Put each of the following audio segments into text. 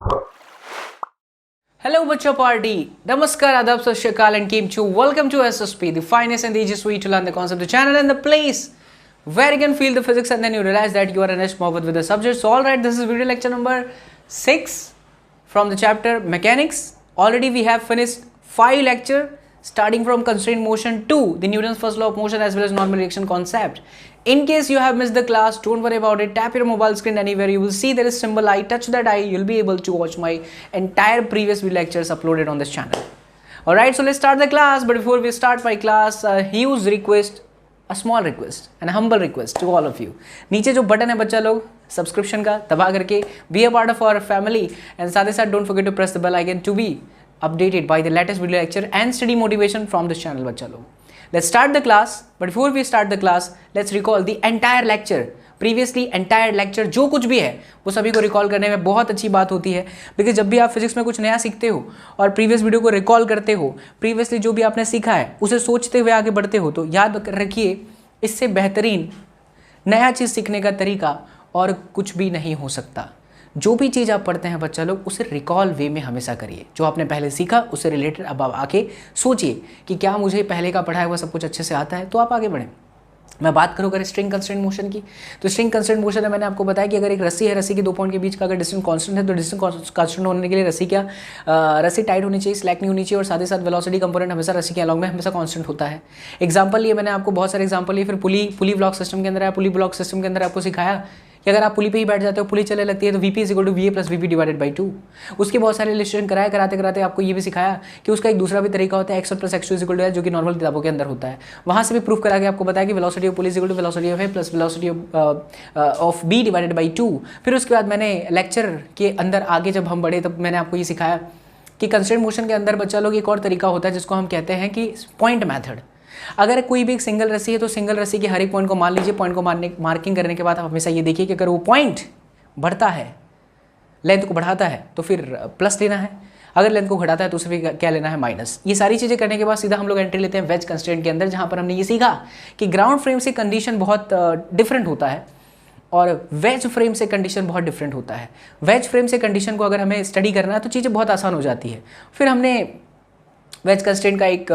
Hello, Bachcha Party. Namaskar, Adab, Sat Shri Akal, and Kim Chu. Welcome to SSP, the finest and the easiest way to learn the concept, the channel, and the place where you can feel the physics and then you realize that you are an Mohabbat with the subject. So, alright, this is video lecture number 6 from the chapter Mechanics. Already we have finished 5 lectures starting from constraint motion to the Newton's first law of motion as well as normal reaction concept. In case you have missed the class, don't worry about it. Tap your mobile screen anywhere. You will see there is symbol I. Touch that I. You'll be able to watch my entire previous video lectures uploaded on this channel. Alright, so let's start the class. But before we start my class, a huge request, a small request, and a humble request to all of you. नीचे जो button है बच्चा लोग subscription का दबा करके be a part of our family and साथ ही साथ don't forget to press the bell icon to be updated by the latest video lecture and study motivation from this channel बच्चा लोग. Let's start the class, but before we start the class, let's recall the entire lecture. Previously entire lecture जो कुछ भी है वो सभी को recall करने में बहुत अच्छी बात होती है, बिकॉज जब भी आप फिजिक्स में कुछ नया सीखते हो और प्रीवियस वीडियो को रिकॉल करते हो, प्रीवियसली जो भी आपने सीखा है उसे सोचते हुए आगे बढ़ते हो, तो याद रखिए इससे बेहतरीन नया चीज़ सीखने का तरीका और कुछ भी नहीं हो सकता. जो भी चीज़ आप पढ़ते हैं बच्चा लोग उसे रिकॉल वे में हमेशा करिए. जो आपने पहले सीखा उससे रिलेटेड अब आप आके सोचिए कि क्या मुझे पहले का पढ़ा हुआ सब कुछ अच्छे से आता है, तो आप आगे बढ़ें. मैं बात करूँ अगर स्ट्रिंग कंस्ट्रेंट मोशन की, तो स्ट्रिंग कंस्ट्रेंट मोशन में मैंने आपको बताया कि अगर एक रस्सी है, रस्सी के 2 पॉइंट के बीच का अगर डिस्टेंस कांस्टेंट है, तो डिस्टेंस कांस्टेंट होने के लिए रस्सी टाइट होनी चाहिए, स्लैक नहीं होनी चाहिए, और साथ ही साथ वेलोसिटी कंपोनेंट हमेशा रस्सी के अलॉन्ग में हमेशा कांस्टेंट होता है. एग्जांपल लिए मैंने आपको बहुत सारे एग्जांपल लिए. फिर पुली ब्लॉक सिस्टम के अंदर आया. पुली ब्लॉक सिस्टम के अंदर आपको सिखाया कि अगर आप पुली पे ही बैठ जाते हो, पुली चलने लगती है, तो VP = VA + VP divided by 2. उसके बहुत सारे इलस्ट्रेशन कराते आपको ये भी सिखाया कि उसका एक दूसरा भी तरीका होता है x1 + x2 = L, जो कि नॉर्मल किताबों के अंदर होता है. वहाँ से भी प्रूफ करा के आपको बताया कि velocity of pulley = velocity of A + velocity of B divided by 2. फिर उसके बाद मैंने लेक्चर के अंदर आगे जब हम बढ़े तब मैंने आपको ये सिखाया कि कंस्ट्रेंट मोशन के अंदर बच्चा लोग एक और तरीका होता है जिसको हम कहते हैं कि पॉइंट मैथड. अगर कोई भी एक सिंगल रस्सी है तो सिंगल रस्सी के हर एक पॉइंट को मान लीजिए. पॉइंट को मार्किंग करने के बाद आप हमेशा ये देखिए कि अगर वो पॉइंट बढ़ता है, लेंथ को बढ़ाता है, तो फिर प्लस लेना है. अगर लेंथ को घटाता है तो उसे क्या लेना है, माइनस. ये सारी चीज़ें करने के बाद सीधा हम लोग एंट्री लेते हैं वेज कंस्ट्रेंट के अंदर, जहाँ पर हमने ये सीखा कि ग्राउंड फ्रेम से कंडीशन बहुत डिफरेंट होता है और वेज फ्रेम से कंडीशन बहुत डिफरेंट होता है. वेज फ्रेम से कंडीशन को अगर हमें स्टडी करना है तो चीज़ें बहुत आसान हो जाती है. फिर हमने वेज कंस्ट्रेंट का एक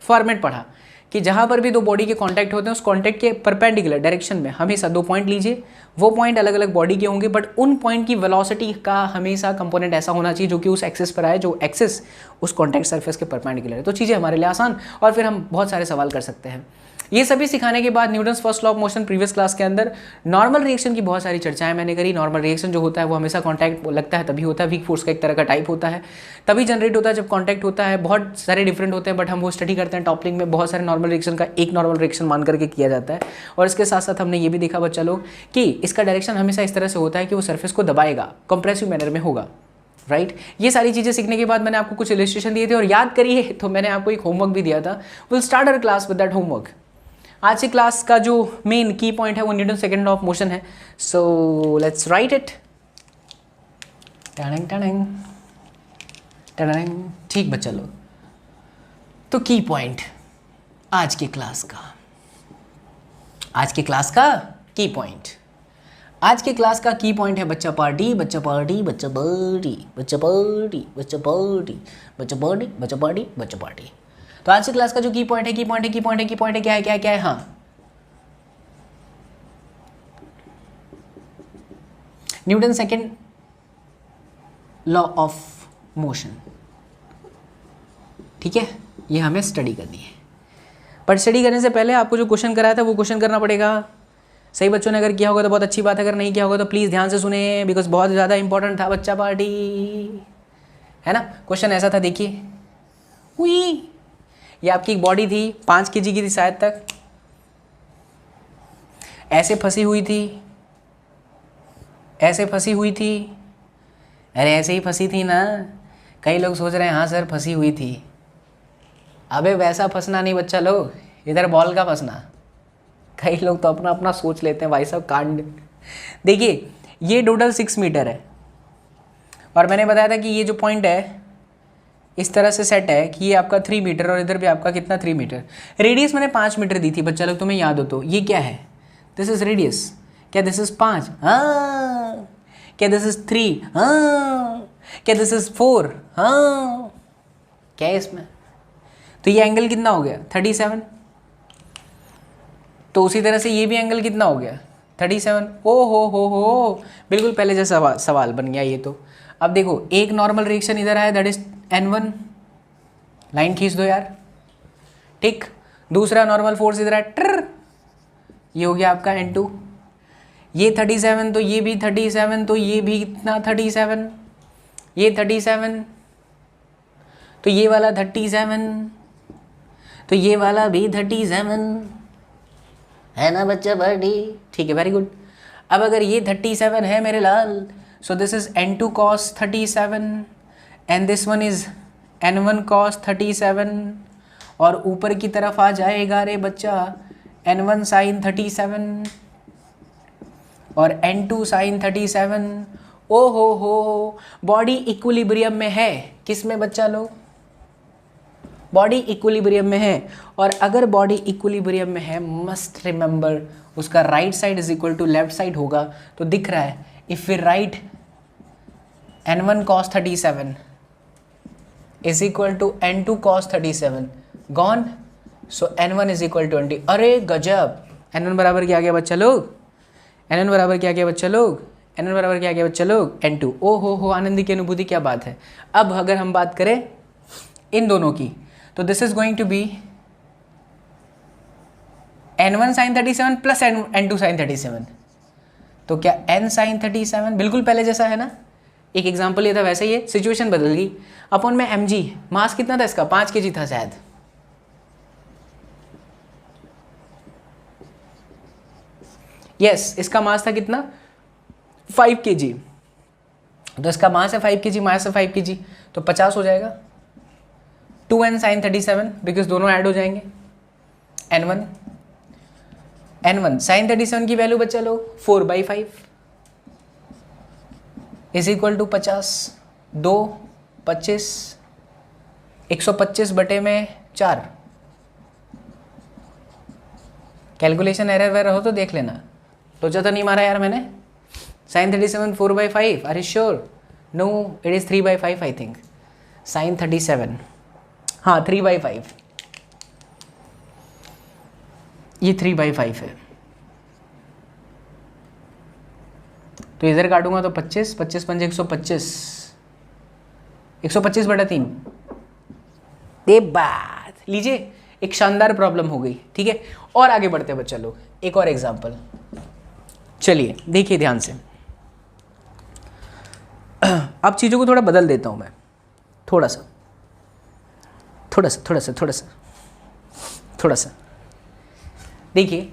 फॉर्मेट पढ़ा कि जहाँ पर भी 2 बॉडी के कांटेक्ट होते हैं उस कांटेक्ट के परपेंडिकुलर डायरेक्शन में हमेशा 2 पॉइंट लीजिए. वो पॉइंट अलग अलग बॉडी के होंगे, बट उन पॉइंट की वेलोसिटी का हमेशा कंपोनेंट ऐसा होना चाहिए जो कि उस एक्सिस पर आए, जो एक्सिस उस कांटेक्ट सरफेस के परपेंडिकुलर है. तो चीज़ें हमारे लिए आसान, और फिर हम बहुत सारे सवाल कर सकते हैं. ये सभी सिखाने के बाद Newton's first law of motion previous class के अंदर नॉर्मल रिएक्शन की बहुत सारी चर्चाएं मैंने करी. नॉर्मल रिएक्शन जो होता है वो हमेशा कांटेक्ट लगता है तभी होता है, वीक फोर्स का एक तरह का टाइप होता है, तभी जनरेट होता है जब कांटेक्ट होता है. बहुत सारे डिफरेंट होते हैं, बट हम वो स्टडी करते हैं टॉपिक में. बहुत सारे नॉर्मल रिएक्शन का एक नॉर्मल रिएक्शन मान करके किया जाता है. और इसके साथ साथ हमने ये भी देखा बच्चा लोग कि इसका डायरेक्शन हमेशा इस तरह से होता है कि वो सरफेस को दबाएगा, कंप्रेसिव मैनर में होगा. राइट. ये सारी चीज़ें सीखने के बाद मैंने आपको कुछ इलस्ट्रेशन दिए थे, और याद करिए तो मैंने आपको एक होमवर्क भी दिया था. Will start our class with that homework. आज की क्लास का जो मेन की पॉइंट है वो Newton second law of motion है. So let's write it. ठीक बच्चा लोग, तो की पॉइंट आज की क्लास का की पॉइंट, आज के क्लास का की पॉइंट है बच्चा पार्टी. तो आज की क्लास का जो की पॉइंट है क्या है. हाँ, Newton second law of motion. ठीक है, ये हमें स्टडी करनी है. पर स्टडी करने से पहले आपको जो क्वेश्चन कराया था वो क्वेश्चन करना पड़ेगा. सही बच्चों ने अगर किया होगा तो बहुत अच्छी बात है, अगर नहीं किया होगा तो प्लीज़ ध्यान से सुने, बिकॉज बहुत ज़्यादा इंपॉर्टेंट था बच्चा पार्टी, है ना. क्वेश्चन ऐसा था, देखिए, हुई ये आपकी एक बॉडी थी, 5 kg की थी शायद तक, ऐसे फंसी हुई थी. अरे ऐसे ही फंसी थी ना. कई लोग सोच रहे हैं हाँ सर फंसी हुई थी. अबे वैसा फंसना नहीं बच्चा लोग, इधर बॉल का फंसना. कई लोग तो अपना अपना सोच लेते हैं भाई साहब, कांड. देखिए ये टोटल 6 मीटर है, और मैंने बताया था कि ये जो पॉइंट है इस तरह से सेट है कि ये आपका 3 मीटर और इधर भी आपका कितना 3 मीटर. रेडियस मैंने 5 मीटर दी थी बच्चा लोग, तुम्हें याद हो तो. ये क्या है, दिस इज रेडियस. क्या दिस इज 5? हाँ. क्या दिस इज 3? हाँ. क्या दिस इज 4? हाँ, क्या है इसमें? तो ये एंगल कितना हो गया? 37। तो उसी तरह से ये भी एंगल कितना हो गया? 37। ओ हो, बिल्कुल पहले जैसा सवाल बन गया ये तो। अब देखो, एक नॉर्मल रिएक्शन इधर आया, दैट इज N1, लाइन खींच दो यार, ठीक। दूसरा नॉर्मल फोर्स इधर आया, ये हो गया आपका N2। ये 37, तो ये भी 37, तो ये भी इतना 37, ये 37, तो ये वाला 37, तो ये वाला भी 37, है ना बच्चा बड़ी? ठीक है, वेरी गुड। अब अगर ये 37 है मेरे लाल, so this is N2 cos 37 and this one is N1 cos 37, और ऊपर की तरफ आ जाएगा रे बच्चा N1 sin 37 और N2 sin 37। ओ हो, बॉडी इक्विलिब्रियम में है। किस में बच्चा लोग? बॉडी इक्विलिब्रियम में है। और अगर बॉडी इक्विलिब्रियम में है, मस्ट रिमेंबर, उसका right side is equal to left side होगा। तो दिख रहा है, if we write N1 cos 37 is equal to N2 cos 37, gone. So N1 is equal 20। अरे गजब! N1 बराबर क्या आ गया बच्चा लोग? N1 बराबर क्या आ गया बच्चा लोग? N1 बराबर क्या आ गया बच्चा लोग? N2। ओ हो, आनंदी की अनुभूति, क्या बात है। अब अगर हम बात करें इन दोनों की, तो this is going to be N1 sin 37 plus N2 sin 37। तो क्या N sin 37 बिल्कुल पहले जैसा है ना? एक एग्जाम्पल ये था, वैसे ही सिचुएशन बदल गई। अपन में mg, मास कितना था इसका? 5 kg था शायद। यस, इसका मास था कितना? 5 kg। तो इसका मास है 5 kg, मास है 5 kg, तो 50 हो जाएगा। 2n sin 37, बिकॉज दोनों ऐड हो जाएंगे। N1 sin 37 की वैल्यू बच्चा लोग 4/5 इज इक्वल टू 50। 2 25, 125 बटे में 4। कैलकुलेशन एरर वेरर हो तो देख लेना। सोचा तो नहीं मारा यार मैंने। sin 37 4/5, are you sure? No, it is 3/5 I think. sin 37, हाँ 3/5, ये 3/5 है। तो इधर काटूंगा तो 25, 25 पंजे 125, 125 बटा 3। दे बात लीजिए, एक शानदार प्रॉब्लम हो गई, ठीक है। और आगे बढ़ते हैं बच्चा लोग, एक और एग्जांपल। चलिए देखिए ध्यान से। अब चीज़ों को थोड़ा बदल देता हूं मैं, थोड़ा सा। देखिए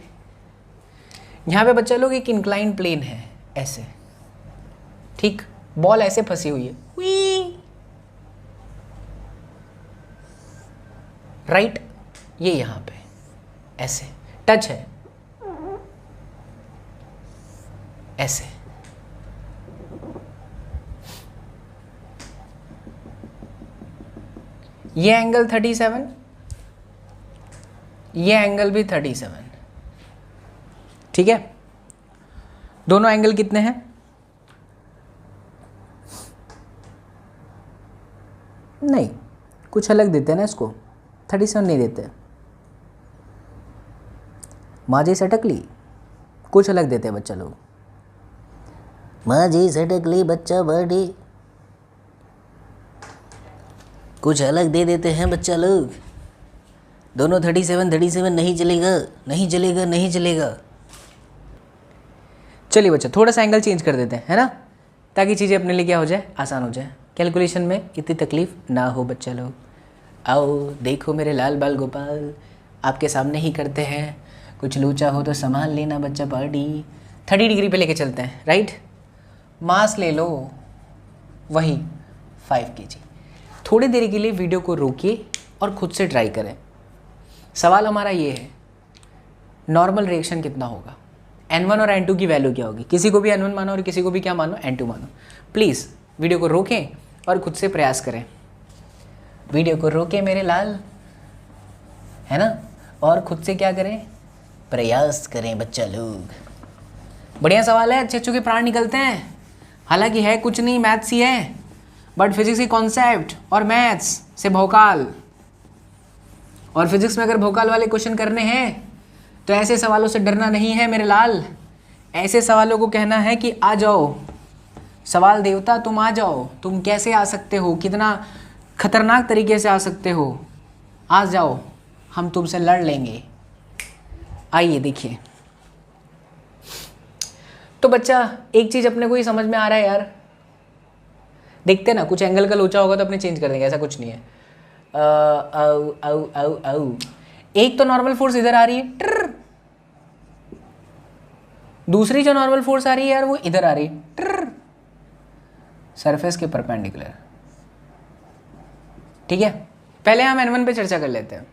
यहाँ पे बच्चा लोग, एक इंक्लाइन प्लेन है ऐसे, ठीक। बॉल ऐसे फंसी हुई है, राइट। ये यहाँ पे ऐसे टच है, ऐसे। ये एंगल 37, ये एंगल भी 37, ठीक है। दोनों एंगल कितने हैं? नहीं, कुछ अलग देते हैं ना इसको, 37 नहीं देते। माजी सटकली, कुछ अलग देते हैं बच्चा लोग। माजी सटकली बच्चा बड़ी, कुछ अलग दे देते हैं बच्चा लोग। दोनों 37 नहीं चलेगा, नहीं चलेगा, नहीं चलेगा। चलिए बच्चा, थोड़ा सा एंगल चेंज कर देते हैं, है ना, ताकि चीज़ें अपने लिए क्या हो जाए, आसान हो जाए, कैलकुलेशन में इतनी तकलीफ ना हो बच्चा लोग। आओ देखो मेरे लाल बाल गोपाल, आपके सामने ही करते हैं। कुछ लूचा हो तो संभाल लेना बच्चा पार्टी। 30 डिग्री पे लेके चलते हैं, राइट। मास ले लो वही 5 kg। थोड़ी देर के लिए वीडियो को रोकिए और खुद से ट्राई करें। सवाल हमारा ये है, नॉर्मल रिएक्शन कितना होगा, N1 और N2 की वैल्यू क्या होगी। किसी को भी N1 मानो और किसी को भी क्या मानो, N2 मानो। प्लीज़ वीडियो को रोकें और खुद से प्रयास करें। वीडियो को रोकें मेरे लाल, है ना, और खुद से क्या करें, प्रयास करें बच्चा लोग। बढ़िया सवाल है, अच्छे अच्छे के प्राण निकलते हैं। हालांकि है कुछ नहीं, मैथ्स ही है। बट फिजिक्स की कॉन्सेप्ट और मैथ्स से भौकाल। और फिजिक्स में अगर भौकाल वाले क्वेश्चन करने हैं तो ऐसे सवालों से डरना नहीं है मेरे लाल। ऐसे सवालों को कहना है कि आ जाओ सवाल देवता, तुम आ जाओ, तुम कैसे आ सकते हो, कितना खतरनाक तरीके से आ सकते हो, आ जाओ हम तुमसे लड़ लेंगे। आइए देखिए। तो बच्चा एक चीज अपने को ही समझ में आ रहा है यार, देखते ना, कुछ एंगल का लोचा होगा तो अपने चेंज कर देंगे, ऐसा कुछ नहीं है। एक तो नॉर्मल फोर्स इधर आ रही है, ट्र। दूसरी जो नॉर्मल फोर्स आ रही है यार वो इधर आ रही है, ट्र, सरफेस के परपेंडिकुलर। ठीक है, पहले हम N1 पे चर्चा कर लेते हैं।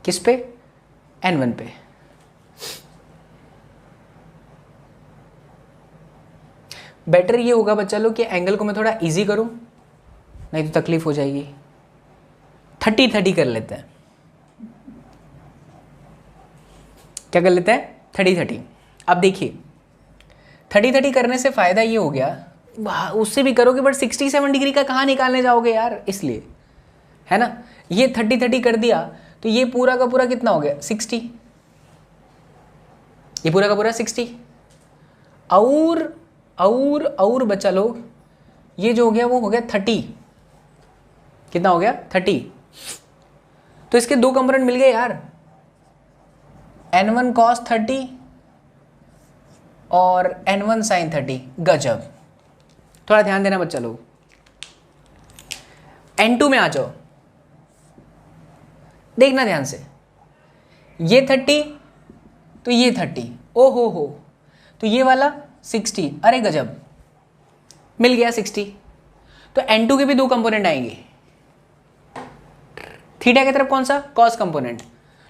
किस पे? N1 पे। बेटर ये होगा बच्चा लोग कि एंगल को मैं थोड़ा इजी करूं, नहीं तो तकलीफ हो जाएगी। 30-30 कर लेते हैं। क्या कर लेते हैं? 30-30। अब देखिए 30-30 करने से फायदा ये हो गया, उससे भी करोगे बट 67 डिग्री का कहाँ निकालने जाओगे यार, इसलिए है ना। ये 30-30 कर दिया तो ये पूरा का पूरा कितना हो गया? 60। ये पूरा का पूरा 60 और बच्चा लोग ये जो हो गया वो हो गया 30। कितना हो गया? 30। तो इसके दो कंपोनेंट मिल गए यार, N1 cos 30 और N1 sin 30। गजब। थोड़ा ध्यान देना बच्चा लोग। N2 में आ जाओ, देखना ध्यान से। ये 30 तो ये 30, ओ हो, तो ये वाला 60। अरे गजब, मिल गया 60। तो N2 के भी दो कंपोनेंट आएंगे। थीटा की तरफ कौन सा? Cos component.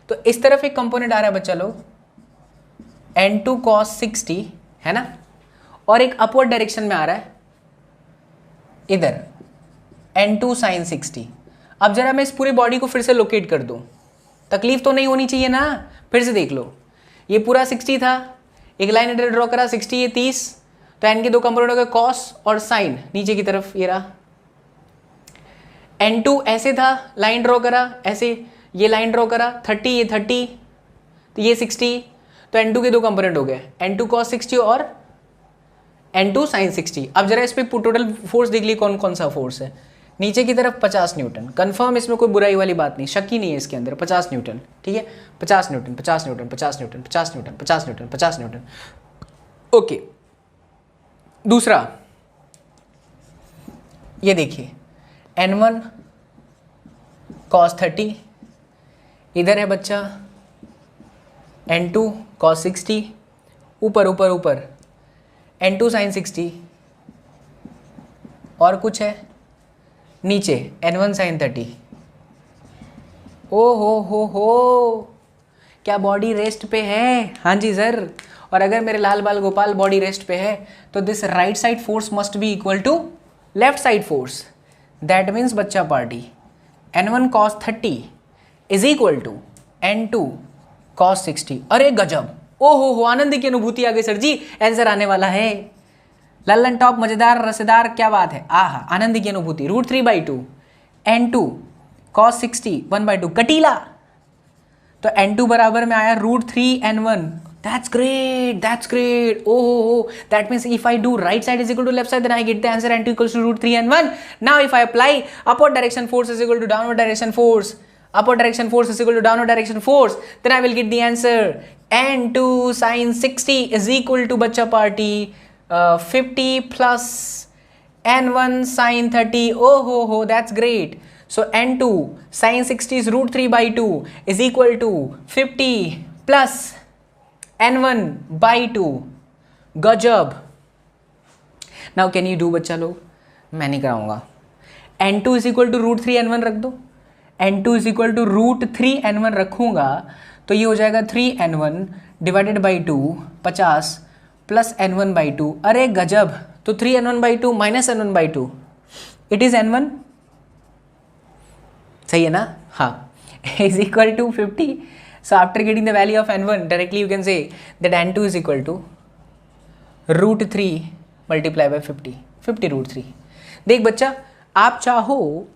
तो इस तरफ एक कंपोनेंट आ रहा है बच्चा लोग N2 cos 60, है ना, और एक अपवर्ड डायरेक्शन में आ रहा है इधर N2 sin 60। अब जरा मैं इस पूरी बॉडी को फिर से लोकेट कर दूं, तकलीफ तो नहीं होनी चाहिए ना। फिर से देख लो, ये पूरा 60 था, एक लाइन इधर ड्रॉ करा, 60 ये 30, तो N के दो कंपोनेंट हो गए cos और sin, नीचे की तरफ ये रहा। N2 ऐसे था, लाइन ड्रॉ करा ऐसे, ये लाइन ड्रॉ करा, 30 ये 30, तो ये 60, तो N2 के दो कंपोनेंट हो गए, N2 cos 60 और N2 sin 60। अब जरा इस पे टोटल फोर्स देख ली, कौन कौन सा फोर्स है। नीचे की तरफ 50 न्यूटन, कंफर्म, इसमें कोई बुराई वाली बात नहीं, शक ही नहीं है इसके अंदर। 50 न्यूटन, ठीक है, 50 Newton, 50 Newton, 50 Newton, 50 Newton, 50 Newton, 50 Newton. Okay, दूसरा ये देखिए N1 cos 30, इधर है बच्चा N2 cos 60, ऊपर ऊपर ऊपर N2 sin 60, और कुछ है नीचे N1 sin 30। ओ हो, क्या बॉडी रेस्ट पे है? हाँ जी सर। और अगर मेरे लाल बाल गोपाल बॉडी रेस्ट पे है तो this right side force must be equal to left side force. That means बच्चा party N1 cos 30 is equal to N2 cos 60। अरे गजब, ओ हो, आनंद की अनुभूति आ गई सर जी, आंसर आने वाला है। लल्लन टॉप, मजेदार, रसेदार, क्या बात है, आहा, आनंद की अनुभूति। √3/2 N2 cos 60 1/2 कटीला, तो N2 बराबर में आया √3N1। That's great, that's great. Oh, that means if I do right side is equal to left side, then I get the answer N2 equals to √3N1. Now if I apply upward direction force is equal to downward direction force, upward direction force is equal to downward direction force, then I will get the answer N2 sin 60 is equal to बच्चा party 50 plus N1 sin 30. Oh ho, that's great. So N2 sin 60 is √3/2 is equal to 50 plus N1/2. गजब। Now can you do बच्चा लोग? मैं नहीं कराऊंगा। N2 is equal to √3N1 रख दो, N2 is equal to √3N1 रखूंगा तो ये हो जाएगा 3N1 divided by 2 50 plus N1/2। अरे गजब, तो 3N1/2 minus N1/2 it is N1, सही है ना? हाँ, is equal to 50। So after getting the value of N1, directly you can say that N2 is equal to √3 multiplied by 50, 50 √3. देख बच्चा, आप चाहो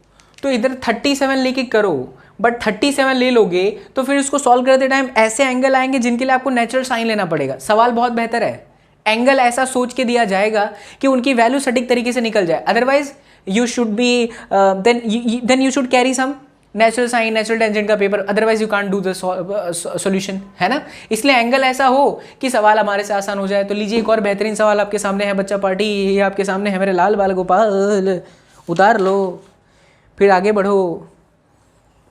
तो इधर 37 लेके करो, बट 37 ले लोगे तो फिर उसको सॉल्व करते टाइम ऐसे एंगल आएंगे जिनके लिए आपको नेचुरल साइन लेना पड़ेगा। सवाल बहुत बेहतर है, एंगल ऐसा सोच के दिया जाएगा कि उनकी वैल्यू सटीक तरीके से निकल जाए। Otherwise you should be then you should carry some natural sine, natural tangent का paper, otherwise you can't do the solution, है ना। इसलिए एंगल ऐसा हो कि सवाल हमारे से आसान हो जाए। तो लीजिए एक और बेहतरीन सवाल आपके सामने है बच्चा पार्टी, ये आपके सामने है मेरे लाल बाल गोपाल, उतार लो फिर आगे बढ़ो।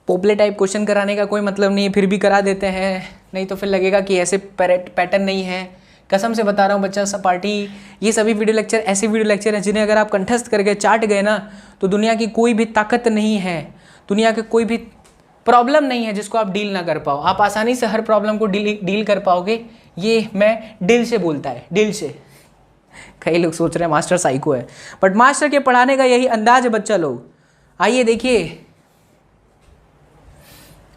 पोपले टाइप क्वेश्चन कराने का कोई मतलब नहीं है, फिर भी करा देते हैं, नहीं तो फिर लगेगा कि ऐसे पैटर्न नहीं है। कसम से बता रहा हूँ बच्चा पार्टी, ये सभी वीडियो लेक्चर ऐसे वीडियो लेक्चर हैं जिन्हें अगर आप कंठस्थ करके चाट गए ना तो दुनिया की कोई भी ताकत नहीं है, दुनिया के कोई भी प्रॉब्लम नहीं है जिसको आप डील ना कर पाओ। आप आसानी से हर प्रॉब्लम को डील कर पाओगे। ये मैं दिल से बोलता है, दिल से। कई लोग सोच रहे हैं मास्टर साइको है, बट मास्टर के पढ़ाने का यही अंदाज है बच्चा लोग। आइए देखिए,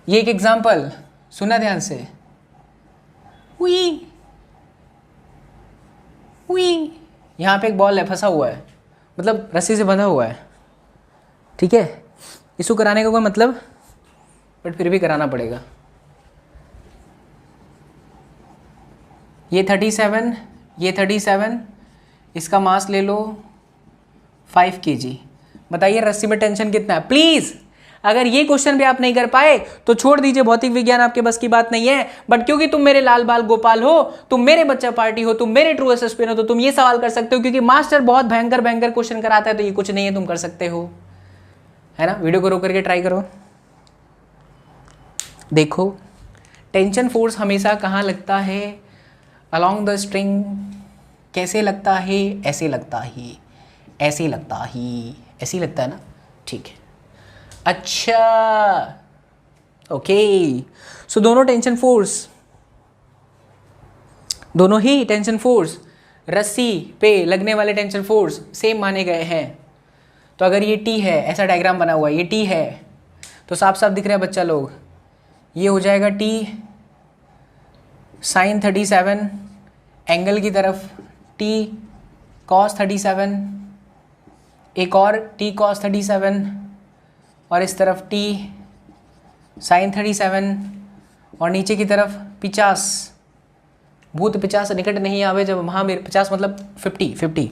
ये एक एग्जाम्पल सुना ध्यान से। हुई यहाँ पे एक बॉल है, फंसा हुआ है, मतलब रस्सी से बंधा हुआ है, ठीक है। इसको कराने का कोई मतलब, बट फिर भी कराना पड़ेगा। ये 37, ये 37, इसका मास ले लो 5 kg। बताइए रस्सी में टेंशन कितना है। प्लीज अगर ये क्वेश्चन भी आप नहीं कर पाए तो छोड़ दीजिए, भौतिक विज्ञान आपके बस की बात नहीं है। बट क्योंकि तुम मेरे लाल बाल गोपाल हो, तुम मेरे बच्चा पार्टी हो, तुम मेरे ट्रू एसएसपी हो, तो तुम ये सवाल कर सकते हो। क्योंकि मास्टर बहुत भयंकर भयंकर क्वेश्चन कराता है, तो ये कुछ नहीं है, तुम कर सकते हो, है ना। वीडियो को रोक करके ट्राई करो। देखो, टेंशन फोर्स हमेशा कहाँ लगता है? Along the string. कैसे लगता है? ऐसे लगता है, ऐसे लगता है, ऐसे ही लगता है ना, ठीक है। अच्छा, ओके। सो दोनों ही टेंशन फोर्स रस्सी पे लगने वाले टेंशन फोर्स सेम माने गए हैं। तो अगर ये टी है, ऐसा डायग्राम बना हुआ है, ये टी है, तो साफ साफ दिख रहा है बच्चा लोग, ये हो जाएगा टी साइन 37, एंगल की तरफ टी कॉस 37, एक और टी कॉस 37, और इस तरफ टी साइन 37, और नीचे की तरफ 50। भूत 50 से निकट नहीं आवे, जब वहाँ मेरे 50 मतलब 50।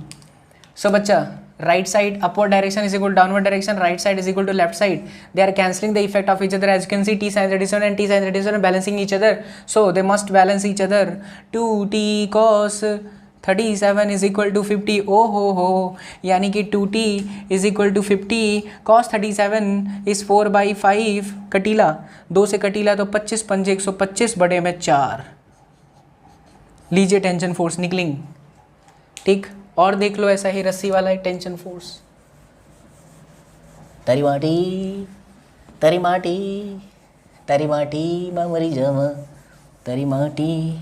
सो बच्चा, right side upward direction is equal downward direction, right side is equal to left side, they are cancelling the effect of each other. As you can see T sine 37 and T sine 37 balancing each other, so they must balance each other. 2t cos 37 is equal to 50। ओ हो, यानी कि 2t is equal to 50 cos 37 is 4/5। कटीला 2 से कटीला तो 25 पंजे 125 बटे में 4। लीजिए टेंशन फोर्स निकलिंग, ठीक। और देख लो ऐसा ही रस्सी वाला है टेंशन फोर्स। तरी माटी तरी माटी तरी माटी मरी जम, तरी माटी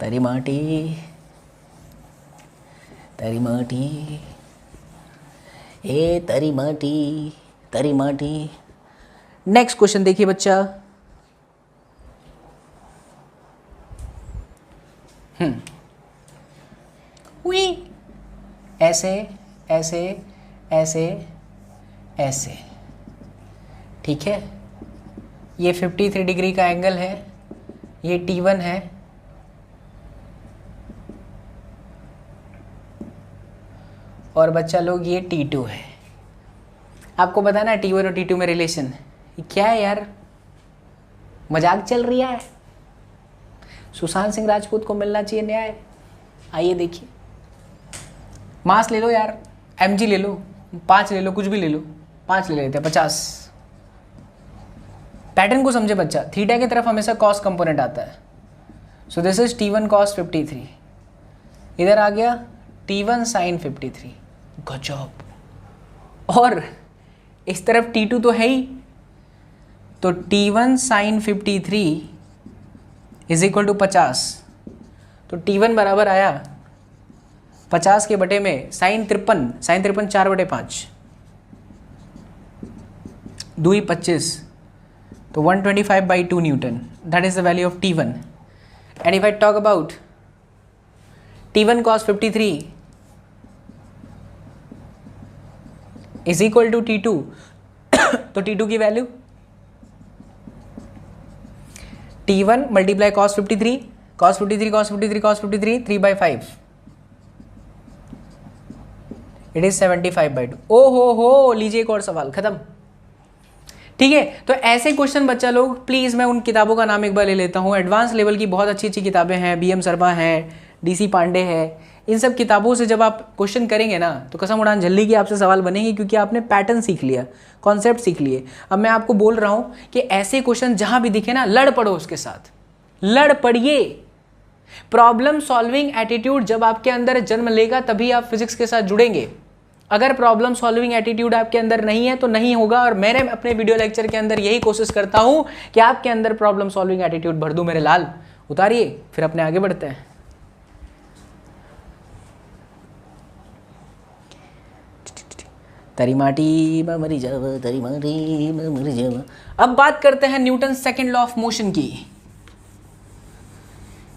तरी माटी तरी माटी, ए तरी माटी तरी माटी। नेक्स्ट क्वेश्चन देखिए बच्चा। हुई ऐसे ऐसे ऐसे ऐसे, ठीक है। ये 53 डिग्री का एंगल है, ये T1 है, और बच्चा लोग ये T2 है। आपको पता ना T1 और T2 में रिलेशन क्या है यार? मजाक चल रही है? सुशांत सिंह राजपूत को मिलना चाहिए न्याय। आइए देखिए, मास ले लो यार, mg ले लो, 5 ले लो, कुछ भी ले लो, 5 ले लेते हैं, 50। पैटर्न को समझे बच्चा, थीटा की तरफ हमेशा कॉस कंपोनेंट आता है। सो दिस इज T1 cos 53, इधर आ गया T1 sin 53। गजब। और इस तरफ T2 तो है ही, तो T1 sin 53 is equal to 50। तो T1 बराबर आया 50 के बटे में साइन 53 4/5, 2 × 25, तो 125/2 newton. That is the value of T1। And if I talk about T1 cos 53, is equal to T2 तो T2 की value T1 multiply cos 53 cos 53 cos 53 cos 53 3/5 it is 75/2। ओ हो लीजिए एक और सवाल, खत्म। ठीक है, तो ऐसे क्वेश्चन बच्चा लोग प्लीज, मैं उन किताबों का नाम एक बार ले लेता हूँ। एडवांस लेवल की बहुत अच्छी अच्छी किताबें हैं, BM शर्मा है, DC पांडे है। इन सब किताबों से जब आप क्वेश्चन करेंगे ना तो कसम उड़ान जल्दी की आपसे सवाल बनेंगे, क्योंकि आपने पैटर्न सीख लिया, कॉन्सेप्ट सीख लिए। अब मैं आपको बोल रहा हूँ कि ऐसे क्वेश्चन जहां भी दिखे ना, लड़ पड़ो उसके साथ, लड़ पड़िए। प्रॉब्लम सॉल्विंग एटीट्यूड जब आपके अंदर जन्म लेगा तभी आप फिजिक्स के साथ जुड़ेंगे। अगर प्रॉब्लम सॉल्विंग एटीट्यूड आपके अंदर नहीं है तो नहीं होगा। और मैंने अपने वीडियो लेक्चर के अंदर यही कोशिश करता हूं कि आपके अंदर प्रॉब्लम सॉल्विंग एटीट्यूड भर दूं। मेरे लाल उतारिए, फिर अपने आगे बढ़ते हैं। तरी माटी मरी जावा, तरी माटी मरी जावा। अब बात करते हैं Newton second law of motion की।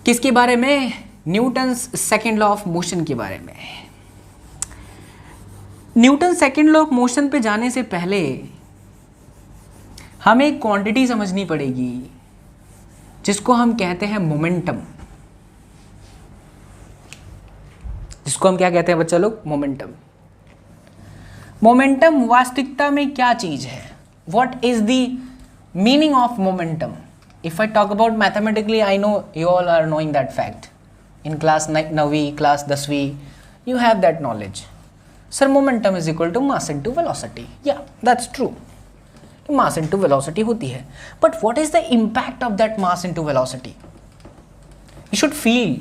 किसके बारे में? Newton second law of motion के बारे में। Newton second law of motion पे जाने से पहले हमें एक क्वांटिटी समझनी पड़ेगी जिसको हम कहते हैं मोमेंटम। जिसको हम क्या कहते हैं बच्चा लोग? मोमेंटम। मोमेंटम वास्तविकता में क्या चीज है? What is the meaning of momentum? If I talk about mathematically, I know you all are knowing that fact in class 9वीं, क्लास 10वीं, you have that knowledge. Sir, momentum is equal to mass into velocity. Yeah, that's true. Mass into velocity होती है. But what is the impact of that mass into velocity? You should feel.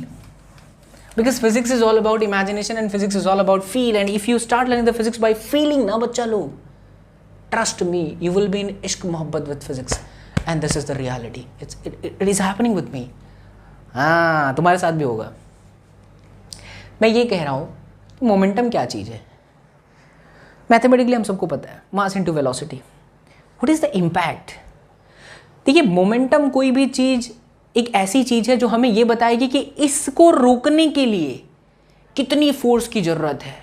Because physics is all about imagination and physics is all about feel. And if you start learning the physics by feeling, ना बच्चा लोग, trust me, you will be in ishq mohabbat with physics. And this is the reality. It is happening with me. हाँ, तुम्हारे साथ भी होगा. मैं ये कह रहा हूँ मोमेंटम क्या चीज़ है? मैथमेटिकली हम सबको पता है, mass into velocity. What is the impact? देखिए, मोमेंटम कोई भी चीज़ एक ऐसी चीज़ है जो हमें ये बताएगी कि इसको रोकने के लिए कितनी फोर्स की ज़रूरत है,